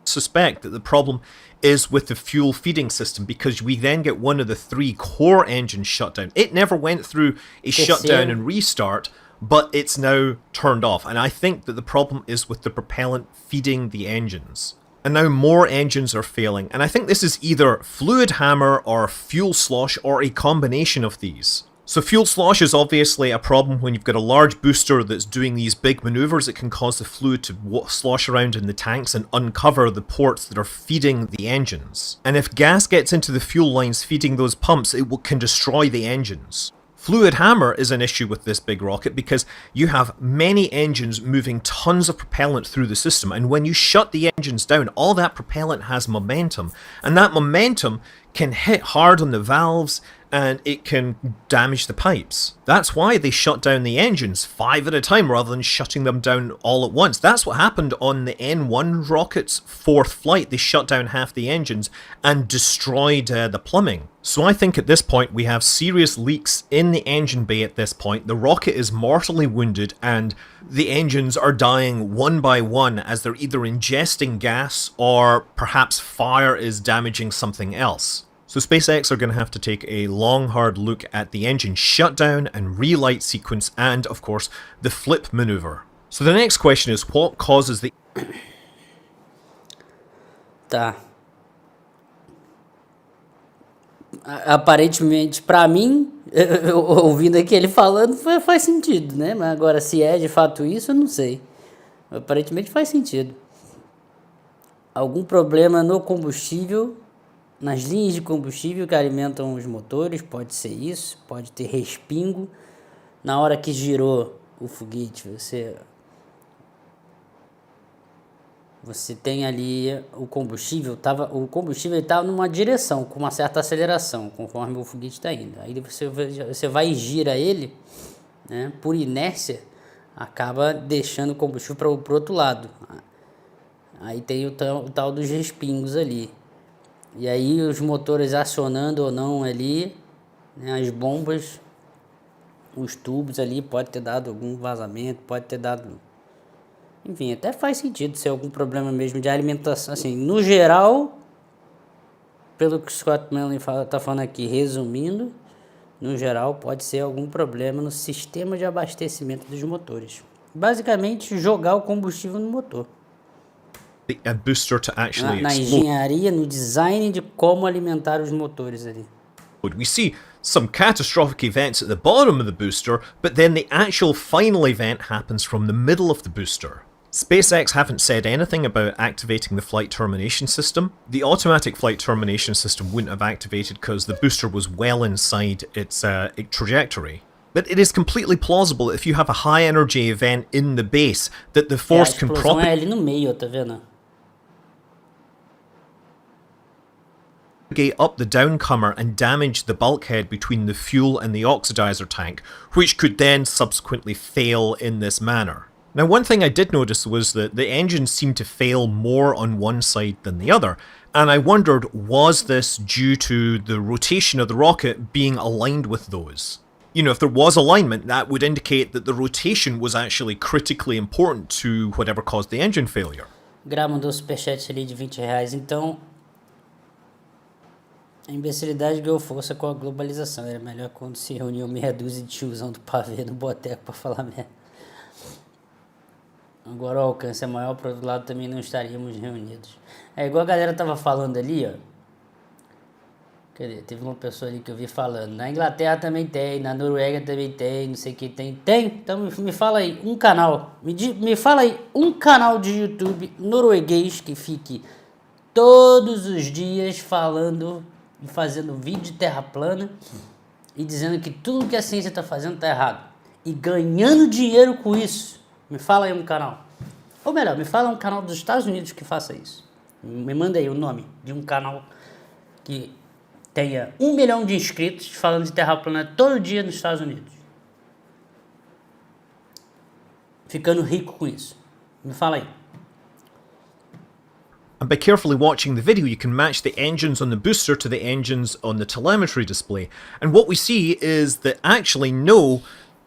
Suspect that the problem is with the fuel feeding system, because we then get one of the 3 core engines shut down. It never went through a shutdown and restart, but it's now turned off, and I think that the problem is with the propellant feeding the engines. And now more engines are failing, and I think this is either fluid hammer or fuel slosh or a combination of these. So fuel slosh is obviously a problem when you've got a large booster that's doing these big maneuvers. It can cause the fluid to slosh around in the tanks and uncover the ports that are feeding the engines. And if gas gets into the fuel lines feeding those pumps, it can destroy the engines. Fluid hammer is an issue with this big rocket because you have many engines moving tons of propellant through the system, and when you shut the engines down, all that propellant has momentum, and that momentum can hit hard on the valves and it can damage the pipes. That's why they shut down the engines 5 at a time rather than shutting them down all at once. That's what happened on the N1 rocket's 4th flight. They shut down half the engines and destroyed the plumbing. So I think at this point we have serious leaks in the engine bay at this point. The rocket is mortally wounded and the engines are dying one by one as they're either ingesting gas or perhaps fire is damaging something else. So SpaceX are going to have to take a long, hard look at the engine shutdown and relight sequence and, of course, the flip maneuver. So the next question is, what causes the... Tá. Aparentemente, pra mim, ouvindo aqui ele falando, faz sentido, né? Mas agora, se é de fato isso, eu não sei. Aparentemente faz sentido. Algum problema no combustível... Nas linhas de combustível que alimentam os motores, pode ser isso, pode ter respingo. Na hora que girou o foguete, você tem ali o combustível estava numa direção, com uma certa aceleração, conforme o foguete está indo. Aí você vai e gira ele, né, por inércia, acaba deixando o combustível para o outro lado. Aí tem o tal dos respingos ali. E aí os motores acionando ou não ali, né, as bombas, os tubos ali, pode ter dado algum vazamento, pode ter dado... Enfim, até faz sentido ser algum problema mesmo de alimentação. Assim, no geral, pelo que o Scott Manley está falando aqui, resumindo, no geral, pode ser algum problema no sistema de abastecimento dos motores. Basicamente, jogar o combustível no motor. A booster to actually Na explode. engenharia, no design de como alimentar os motores ali. We see some catastrophic events at the bottom of the booster, but then the actual final event happens from the middle of the booster. SpaceX haven't said anything about activating the flight termination system. The automatic flight termination system wouldn't have activated because the booster was well inside its trajectory. But it is completely plausible that if you have a high energy event in the base, that the force can A explosão propagate é ali no meio, tá vendo? up the downcomer and damage the bulkhead between the fuel and the oxidizer tank, which could then subsequently fail in this manner. Now, one thing I did notice was that the engines seemed to fail more on one side than the other, and I wondered, was this due to the rotation of the rocket being aligned with those? You know, if there was alignment, that would indicate that the rotation was actually critically important to whatever caused the engine failure. Gra mandou superchat ali de R$20. Então, a imbecilidade ganhou força com a globalização. Era melhor quando se reuniam meia dúzia de tiozão do pavê no boteco pra falar merda. Agora o alcance é maior, por outro lado também não estaríamos reunidos. É igual a galera tava falando ali, ó. Cadê? Teve uma pessoa ali que eu vi falando. Na Inglaterra também tem, na Noruega também tem, não sei o que tem. Tem? Então me fala aí, um canal. Me fala aí, um canal de YouTube norueguês que fique todos os dias falando e fazendo vídeo de terra plana e dizendo que tudo que a ciência tá fazendo tá errado. E ganhando dinheiro com isso. Me fala aí um canal. Ou melhor, me fala um canal dos Estados Unidos que faça isso. Me manda aí o nome de um canal que tenha 1 milhão de inscritos falando de terra plana todo dia nos Estados Unidos. Ficando rico com isso. Me fala aí. And by carefully watching the video, you can match the engines on the booster to the engines on the telemetry display. And what we see is that actually, no,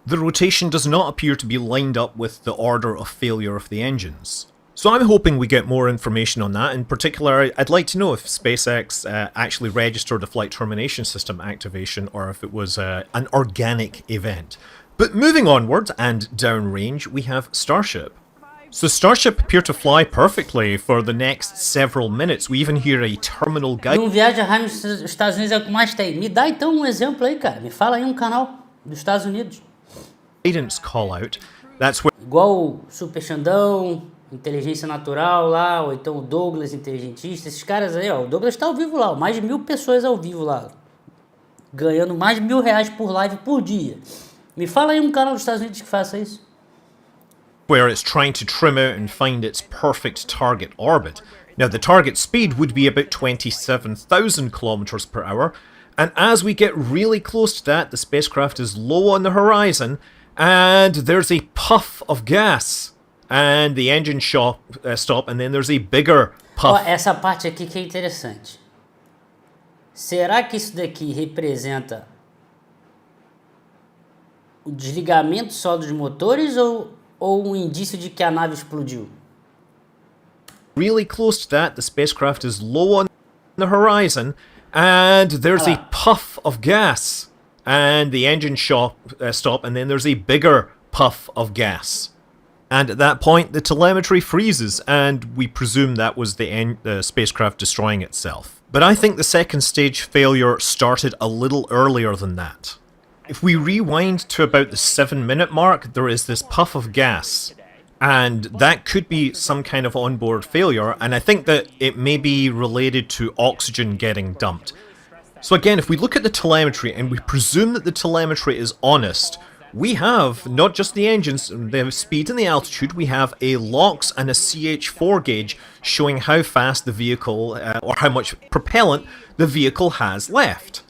the rotation does not appear to be lined up with the order of failure of the engines. So I'm hoping we get more information on that. In particular, I'd like to know if SpaceX actually registered a flight termination system activation or if it was an organic event. But moving onwards and downrange, we have Starship. So Starship appeared to fly perfectly for the next several minutes. We even hear a terminal guide. Não viaja rádio nos Estados Unidos é o que mais tem. Me dá então um exemplo aí, cara. Me fala aí um canal dos Estados Unidos. Guidance call out. That's where Igual o Super Xandão, Inteligência Natural lá, ou então o Douglas, Inteligentista, esses caras aí, ó. O Douglas tá ao vivo lá, ó, mais de 1000 pessoas ao vivo lá, ganhando mais de R$1.000 por live por dia. Me fala aí um canal dos Estados Unidos que faça isso. where it's trying to trim out and find its perfect target orbit. Now, the target speed would be about 27,000 kilometers per hour, and as we get really close to that, the spacecraft is low on the horizon, and there's a puff of gas, and the engine stop, and then there's a bigger puff. Ó, essa parte aqui que é interessante. Será que isso daqui representa o desligamento só dos motores ou um indício de que a nave explodiu? Really close to that, the spacecraft is low on the horizon, and there's a puff of gas, and the engine stop, and then there's a bigger puff of gas. And at that point, the telemetry freezes, and we presume that was the spacecraft destroying itself. But I think the second stage failure started a little earlier than that. If we rewind to about the 7-minute mark, there is this puff of gas, and that could be some kind of onboard failure, and I think that it may be related to oxygen getting dumped. So again, if we look at the telemetry and we presume that the telemetry is honest, we have not just the engines, the speed and the altitude, we have a LOX and a CH4 gauge showing how fast the vehicle, or how much propellant the vehicle has left.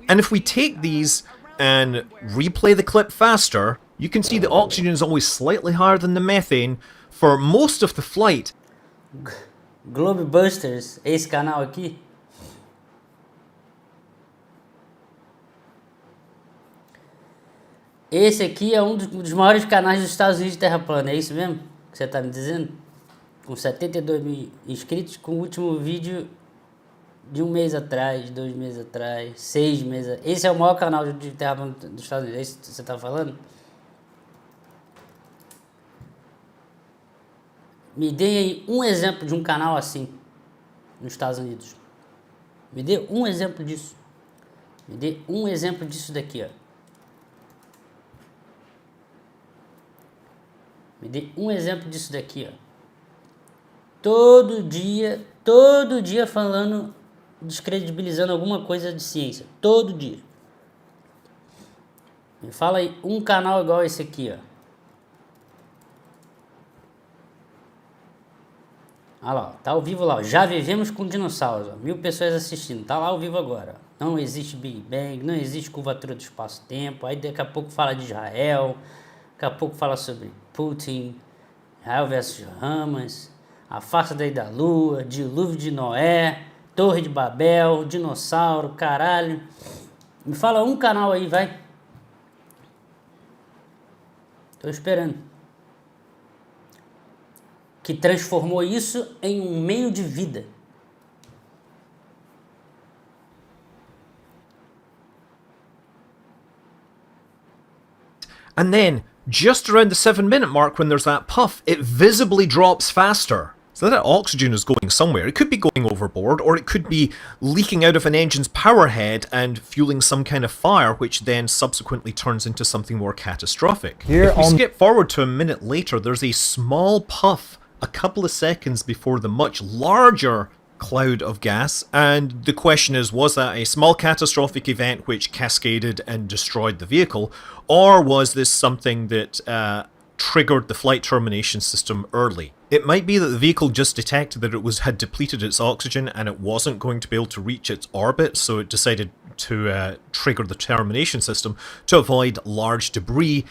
And if we take these and replay the clip faster, you can see the oxygen is always slightly higher than the methane for most of the flight. Globebusters, esse canal aqui. Esse aqui é um dos maiores canais dos Estados Unidos de terra plana, é isso mesmo que você está me dizendo? Com 72 mil inscritos, com o último vídeo de 1 mês atrás, 2 meses atrás, 6 meses. Esse é o maior canal de terra plana dos Estados Unidos. É isso que você tá falando? Me dê aí um exemplo de um canal assim nos Estados Unidos. Me dê um exemplo disso. Me dê um exemplo disso daqui, ó. Me dê um exemplo disso daqui, ó. Todo dia falando, descredibilizando alguma coisa de ciência. Todo dia. Me fala aí um canal igual esse aqui, ó. Olha lá, tá ao vivo lá, ó. Já vivemos com dinossauros, ó. 1000 pessoas assistindo, tá lá ao vivo agora, ó. Não existe Big Bang, não existe curvatura do espaço-tempo. Aí daqui a pouco fala de Israel, daqui a pouco fala sobre Putin, Israel versus Hamas, a farsa daí da Lua, dilúvio de Noé, Torre de Babel, dinossauro, caralho. Me fala um canal aí, vai. Tô esperando. Que transformou isso em um meio de vida. And then, just around the 7-minute mark when there's that puff, it visibly drops faster. So that oxygen is going somewhere. It could be going overboard, or it could be leaking out of an engine's power head and fueling some kind of fire, which then subsequently turns into something more catastrophic. If we skip forward to a minute later, there's a small puff a couple of seconds before the much larger cloud of gas, and the question is, was that a small catastrophic event which cascaded and destroyed the vehicle, or was this something that triggered the flight termination system early? It might be that the vehicle just detected that it had depleted its oxygen and it wasn't going to be able to reach its orbit, so it decided to trigger the termination system to avoid large debris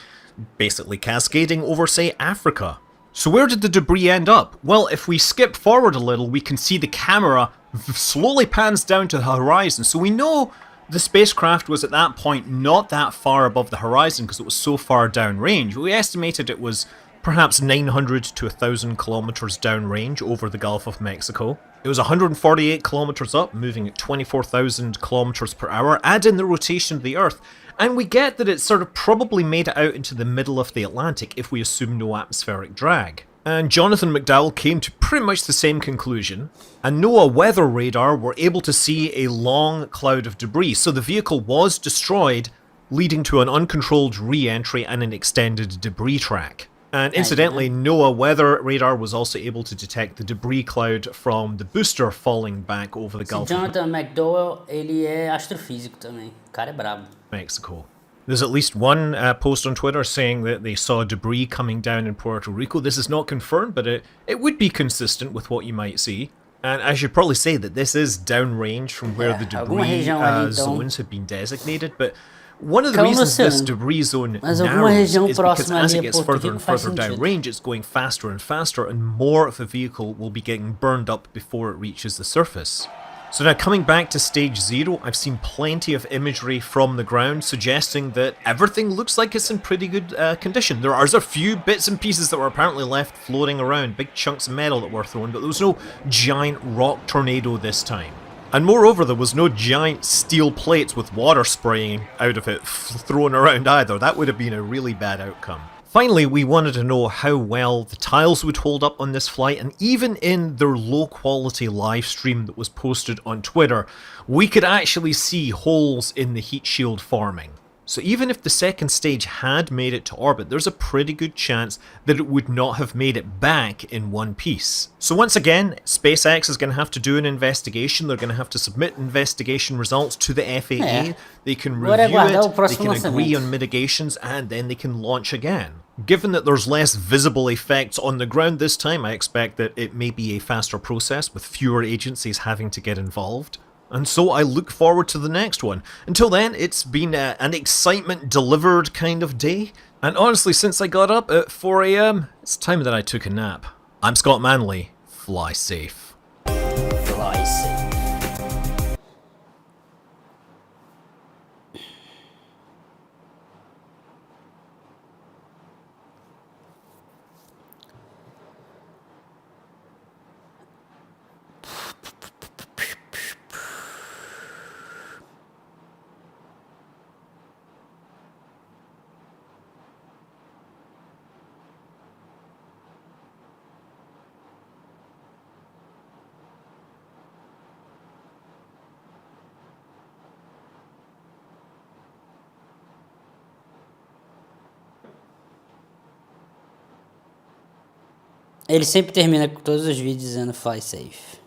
basically cascading over, say, Africa. So where did the debris end up? Well, if we skip forward a little, we can see the camera slowly pans down to the horizon. So we know the spacecraft was at that point not that far above the horizon because it was so far downrange. We estimated it was perhaps 900 to 1,000 kilometers downrange over the Gulf of Mexico. It was 148 kilometers up, moving at 24,000 kilometers per hour, add in the rotation of the Earth, and we get that it sort of probably made it out into the middle of the Atlantic if we assume no atmospheric drag. And Jonathan McDowell came to pretty much the same conclusion, and NOAA weather radar were able to see a long cloud of debris, so the vehicle was destroyed, leading to an uncontrolled re-entry and an extended debris track. And incidentally, NOAA weather radar was also able to detect the debris cloud from the booster falling back over the Gulf of Jonathan McDowell, ele é astrofísico também. O cara é brabo. Mexico. There's at least one post on Twitter saying that they saw debris coming down in Puerto Rico. This is not confirmed, but it would be consistent with what you might see. And I should probably say that this is downrange from where the debris zones have been designated, but one of the reasons this debris zone narrows is because as it gets further and further downrange, it's going faster and faster, and more of the vehicle will be getting burned up before it reaches the surface. So now coming back to stage 0, I've seen plenty of imagery from the ground suggesting that everything looks like it's in pretty good condition. There are a few bits and pieces that were apparently left floating around, big chunks of metal that were thrown, but there was no giant rock tornado this time. And moreover, there was no giant steel plates with water spraying out of it thrown around either. That would have been a really bad outcome. Finally, we wanted to know how well the tiles would hold up on this flight, and even in their low quality live stream that was posted on Twitter, we could actually see holes in the heat shield forming. So even if the second stage had made it to orbit, there's a pretty good chance that it would not have made it back in one piece. So once again, SpaceX is going to have to do an investigation. They're going to have to submit investigation results to the FAA. They can review it, they can agree on mitigations, and then they can launch again. Given that there's less visible effects on the ground this time, I expect that it may be a faster process with fewer agencies having to get involved. And so I look forward to the next one. Until then, it's been an excitement delivered kind of day. And honestly, since I got up at 4 AM, it's time that I took a nap. I'm Scott Manley. Fly safe. Fly safe. Ele sempre termina com todos os vídeos dizendo fly safe.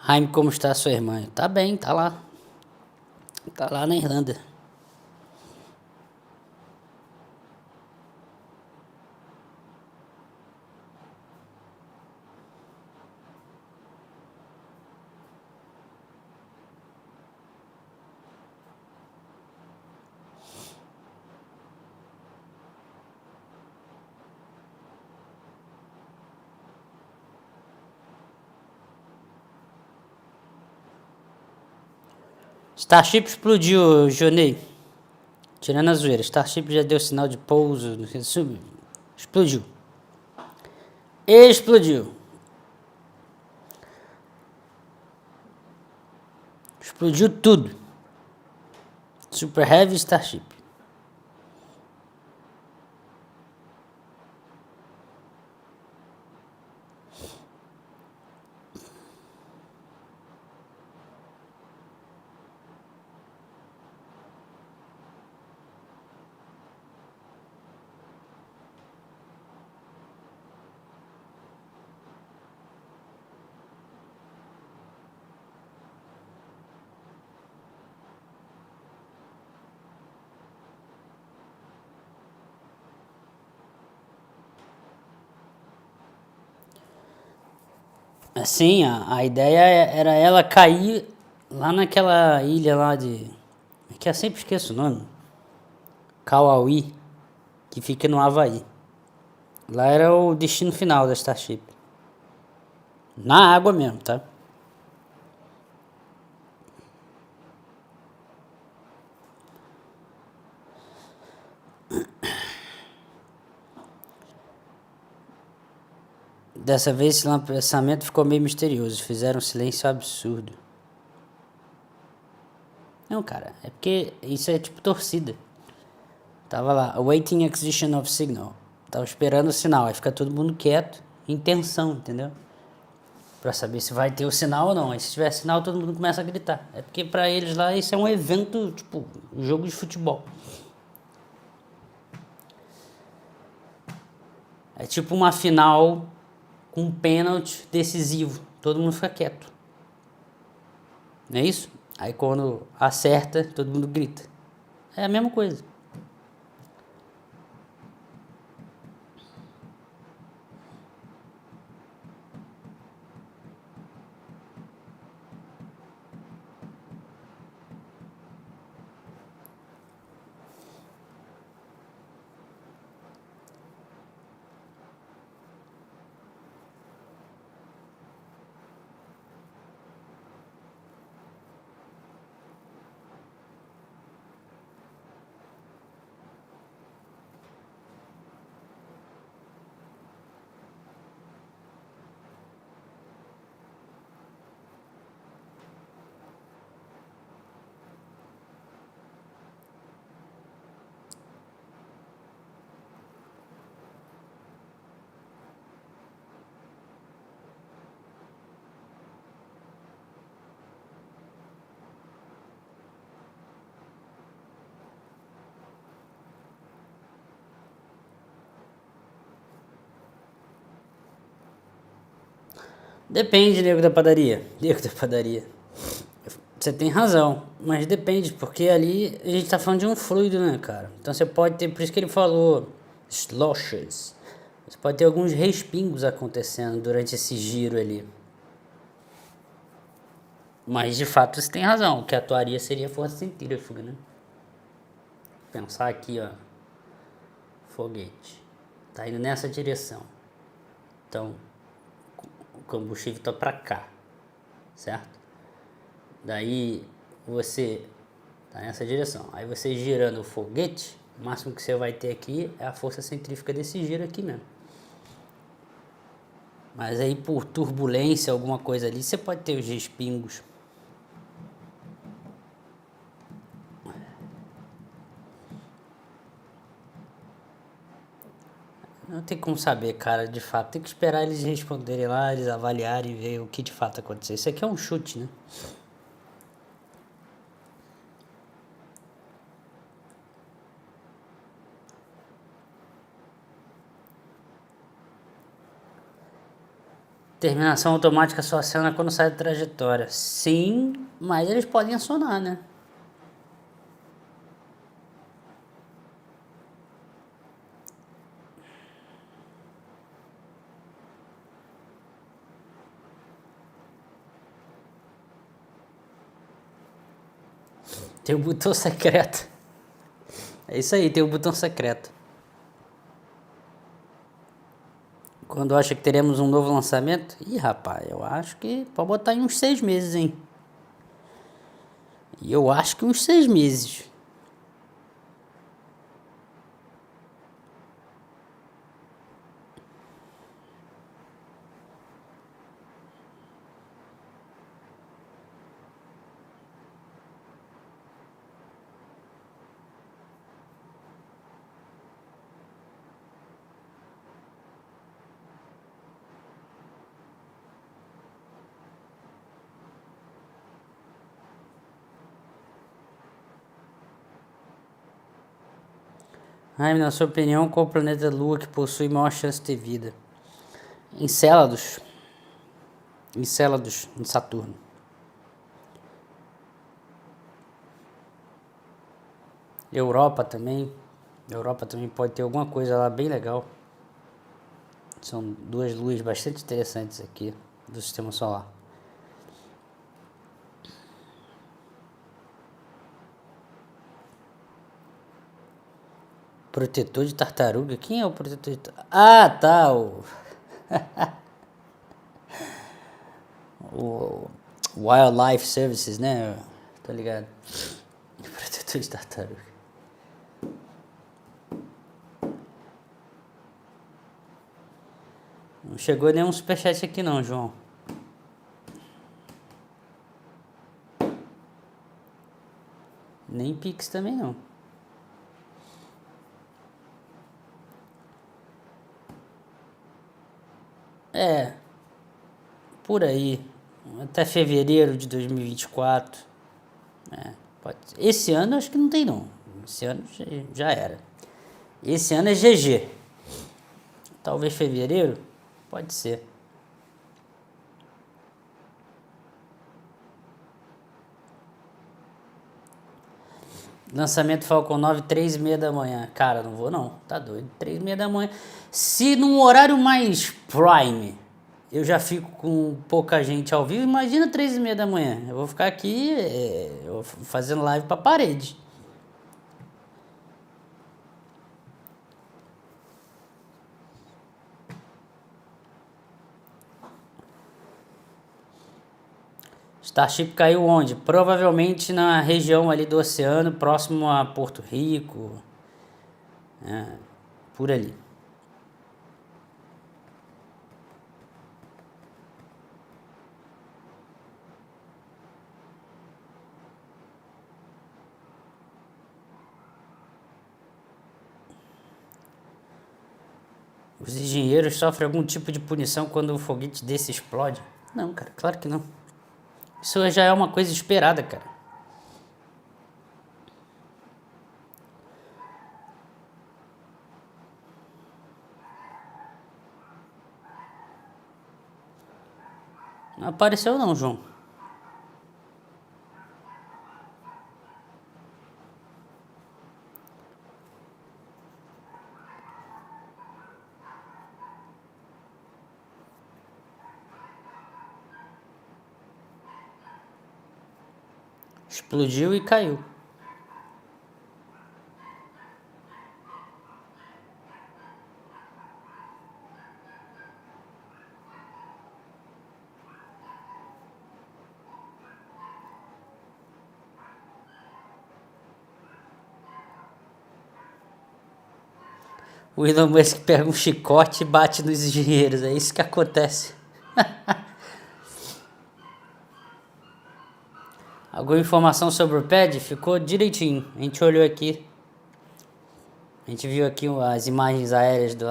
Hime, como está sua irmã? Tá bem, tá lá. Tá lá na Irlanda. Starship explodiu, Jonei. Tirando a zoeira, Starship já deu sinal de pouso. Explodiu. Explodiu. Explodiu tudo. Super Heavy Starship. Assim, a ideia era ela cair lá naquela ilha lá de... que eu sempre esqueço o nome. Kauai, que fica no Havaí. Lá era o destino final da Starship. Na água mesmo, tá? Dessa vez esse lançamento ficou meio misterioso. Fizeram um silêncio absurdo. Não, cara, é porque isso é tipo torcida. Tava lá, awaiting acquisition of signal. Tava esperando o sinal, aí fica todo mundo quieto, em tensão, entendeu? Pra saber se vai ter o sinal ou não. Aí se tiver sinal, todo mundo começa a gritar. É porque pra eles lá isso é um evento, tipo, um jogo de futebol. É tipo uma final com um pênalti decisivo. Todo mundo fica quieto. Não é isso? Aí quando acerta, todo mundo grita. É a mesma coisa. Depende, nego da padaria. Nego da padaria. Você tem razão, mas depende, porque ali a gente tá falando de um fluido, né, cara? Então você pode ter, por isso que ele falou sloshes. Você pode ter alguns respingos acontecendo durante esse giro ali. Mas de fato você tem razão, o que atuaria seria força centrífuga, né? Pensar aqui, ó. Foguete. Tá indo nessa direção. Então, o combustível tá pra cá, certo? Daí você tá nessa direção. Aí você girando o foguete, o máximo que você vai ter aqui é a força centrífuga desse giro aqui mesmo. Mas aí por turbulência, alguma coisa ali, você pode ter os respingos. Não tem como saber, cara, de fato. Tem que esperar eles responderem lá, eles avaliarem e ver o que de fato aconteceu. Isso aqui é um chute, né? Terminação automática só aciona quando sai da trajetória. Sim, mas eles podem acionar, né? Tem o botão secreto. É isso aí, tem o botão secreto. Quando acha que teremos um novo lançamento? Ih, rapaz, eu acho que pode botar em uns 6 meses, hein? E eu acho que uns 6 meses. Hime, na sua opinião, qual o planeta Lua que possui maior chance de ter vida? Encélados. Encélados em Saturno. Europa também. Europa também pode ter alguma coisa lá bem legal. São duas luas bastante interessantes aqui do sistema solar. Protetor de tartaruga? Quem é o protetor de tartaruga? Ah, tá. O Wildlife Services, né? Tá ligado? Protetor de tartaruga. Não chegou nenhum superchat aqui não, João. Nem Pix também não. É, por aí, até fevereiro de 2024. Pode ser. Esse ano acho que não tem não. Esse ano já era. Esse ano é GG. Talvez fevereiro? Pode ser. Lançamento Falcon 9, 3h30 da manhã. Cara, não vou não, tá doido. 3h30 da manhã. Se num horário mais prime eu já fico com pouca gente ao vivo, imagina 3h30 da manhã. Eu vou ficar aqui fazendo live pra parede. Starship caiu onde? Provavelmente na região ali do oceano, próximo a Porto Rico. Por ali. Os engenheiros sofrem algum tipo de punição quando um foguete desse explode? Não, cara, claro que não. Isso já é uma coisa esperada, cara. Não apareceu não, João. Explodiu e caiu. O Elon Musk pega um chicote e bate nos engenheiros. É isso que acontece. Alguma informação sobre o pad? Ficou direitinho. A gente olhou aqui. A gente viu aqui as imagens aéreas do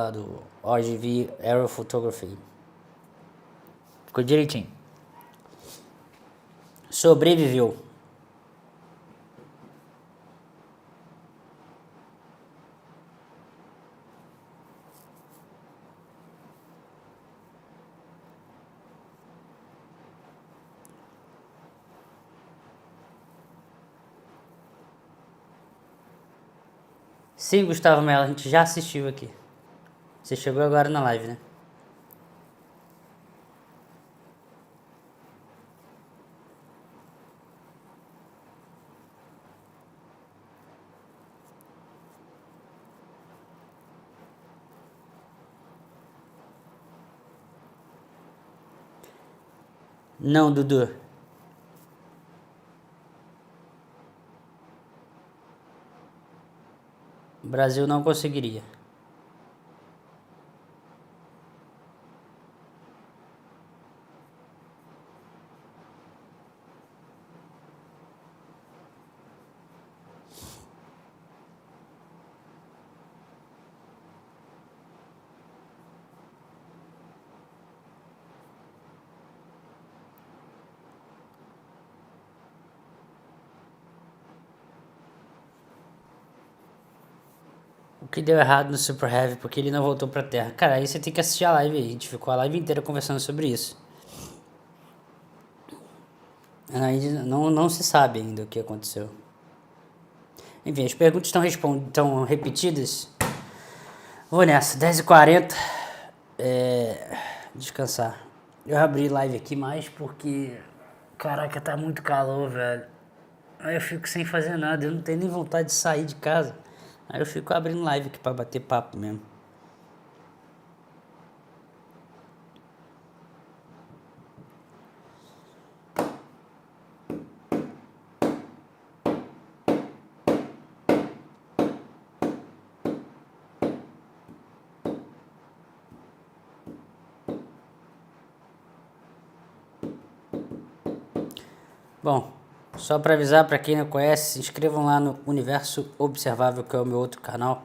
RGV Aero Photography. Ficou direitinho. Sobreviveu. Sim, Gustavo Mello, a gente já assistiu aqui. Você chegou agora na live, né? Não, Dudu. O Brasil não conseguiria. O que deu errado no Super Heavy, porque ele não voltou pra Terra. Cara, aí você tem que assistir a live aí. A gente ficou a live inteira conversando sobre isso. Aí não se sabe ainda o que aconteceu. Enfim, as perguntas estão repetidas. Vou nessa, 10h40. Descansar. Eu abri live aqui mais porque... Caraca, tá muito calor, velho. Aí eu fico sem fazer nada. Eu não tenho nem vontade de sair de casa. Aí eu fico abrindo live aqui pra bater papo mesmo. Bom, só para avisar para quem não conhece, se inscrevam lá no Universo Observável, que é o meu outro canal.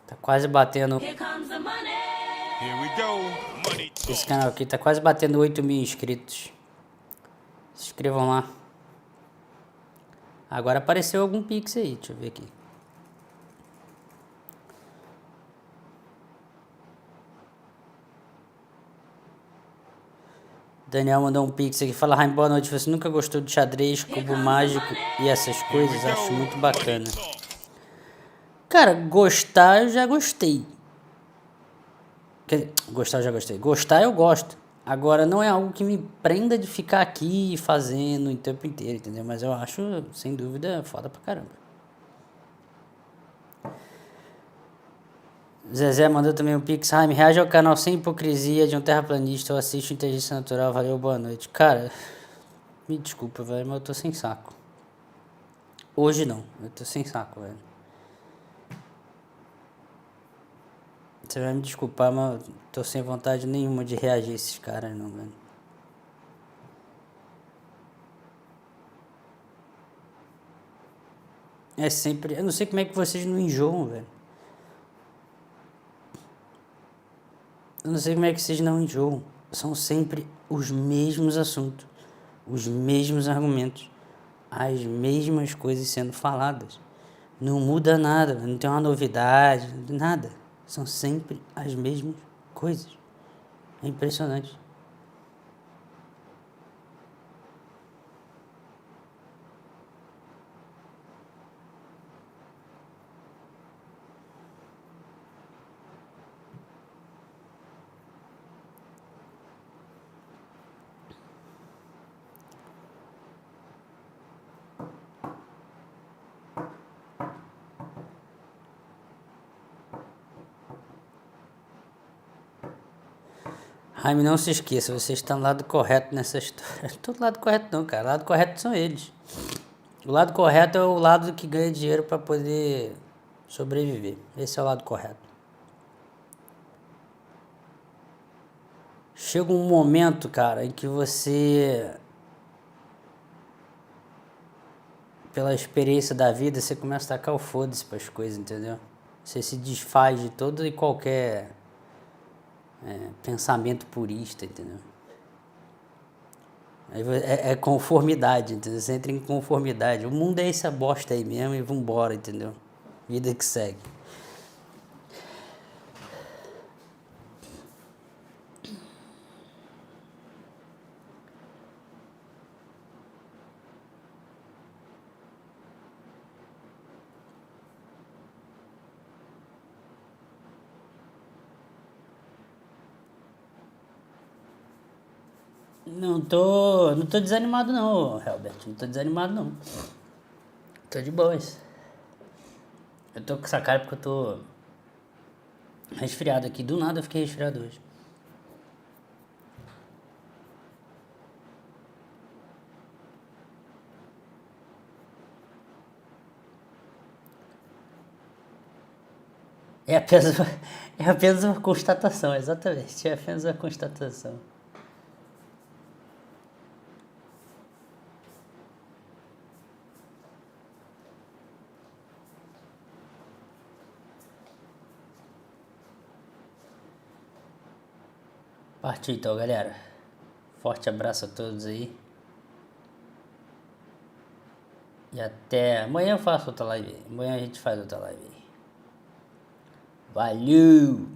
Tá quase batendo... Here we go. Money talk. Esse canal aqui tá quase batendo 8.000 inscritos. Se inscrevam lá. Agora apareceu algum pix aí, deixa eu ver aqui. Daniel mandou um pix aqui. Fala, Hime, boa noite. Você nunca gostou de xadrez, cubo mágico e essas coisas? Acho muito bacana. Cara, gostar eu já gostei. Gostar eu já gostei. Gostar eu gosto. Agora não é algo que me prenda de ficar aqui fazendo o tempo inteiro, entendeu? Mas eu acho, sem dúvida, foda pra caramba. Zezé mandou também um pix. Hime, reage ao canal Sem Hipocrisia de um Terraplanista ou assiste Inteligência Natural. Valeu, boa noite. Cara, me desculpa, velho, mas eu tô sem saco. Hoje não, eu tô sem saco, velho. Você vai me desculpar, mas eu tô sem vontade nenhuma de reagir a esses caras, não, velho. É sempre... Eu não sei como é que vocês não enjoam, velho. Eu não sei como é que vocês não enjoam. São sempre os mesmos assuntos, os mesmos argumentos, as mesmas coisas sendo faladas. Não muda nada, não tem uma novidade, nada. São sempre as mesmas coisas. É impressionante. Hime, não se esqueça, você está no lado correto nessa história. Não estou do lado correto não, cara. O lado correto são eles. O lado correto é o lado que ganha dinheiro para poder sobreviver. Esse é o lado correto. Chega um momento, cara, em que você pela experiência da vida, você começa a tacar o foda-se pras coisas, entendeu? Você se desfaz de todo e qualquer pensamento purista, entendeu? Aí é conformidade, entendeu? Você entra em conformidade. O mundo é essa bosta aí mesmo e vambora, entendeu? Vida que segue. Não tô desanimado não, Helbert. Não tô desanimado não. Tô de boas. Eu tô com essa cara porque eu tô resfriado aqui. Do nada eu fiquei resfriado hoje. É apenas uma constatação, exatamente. É apenas uma constatação. Partiu então, galera. Forte abraço a todos aí. E até amanhã eu faço outra live. Amanhã a gente faz outra live. Valeu!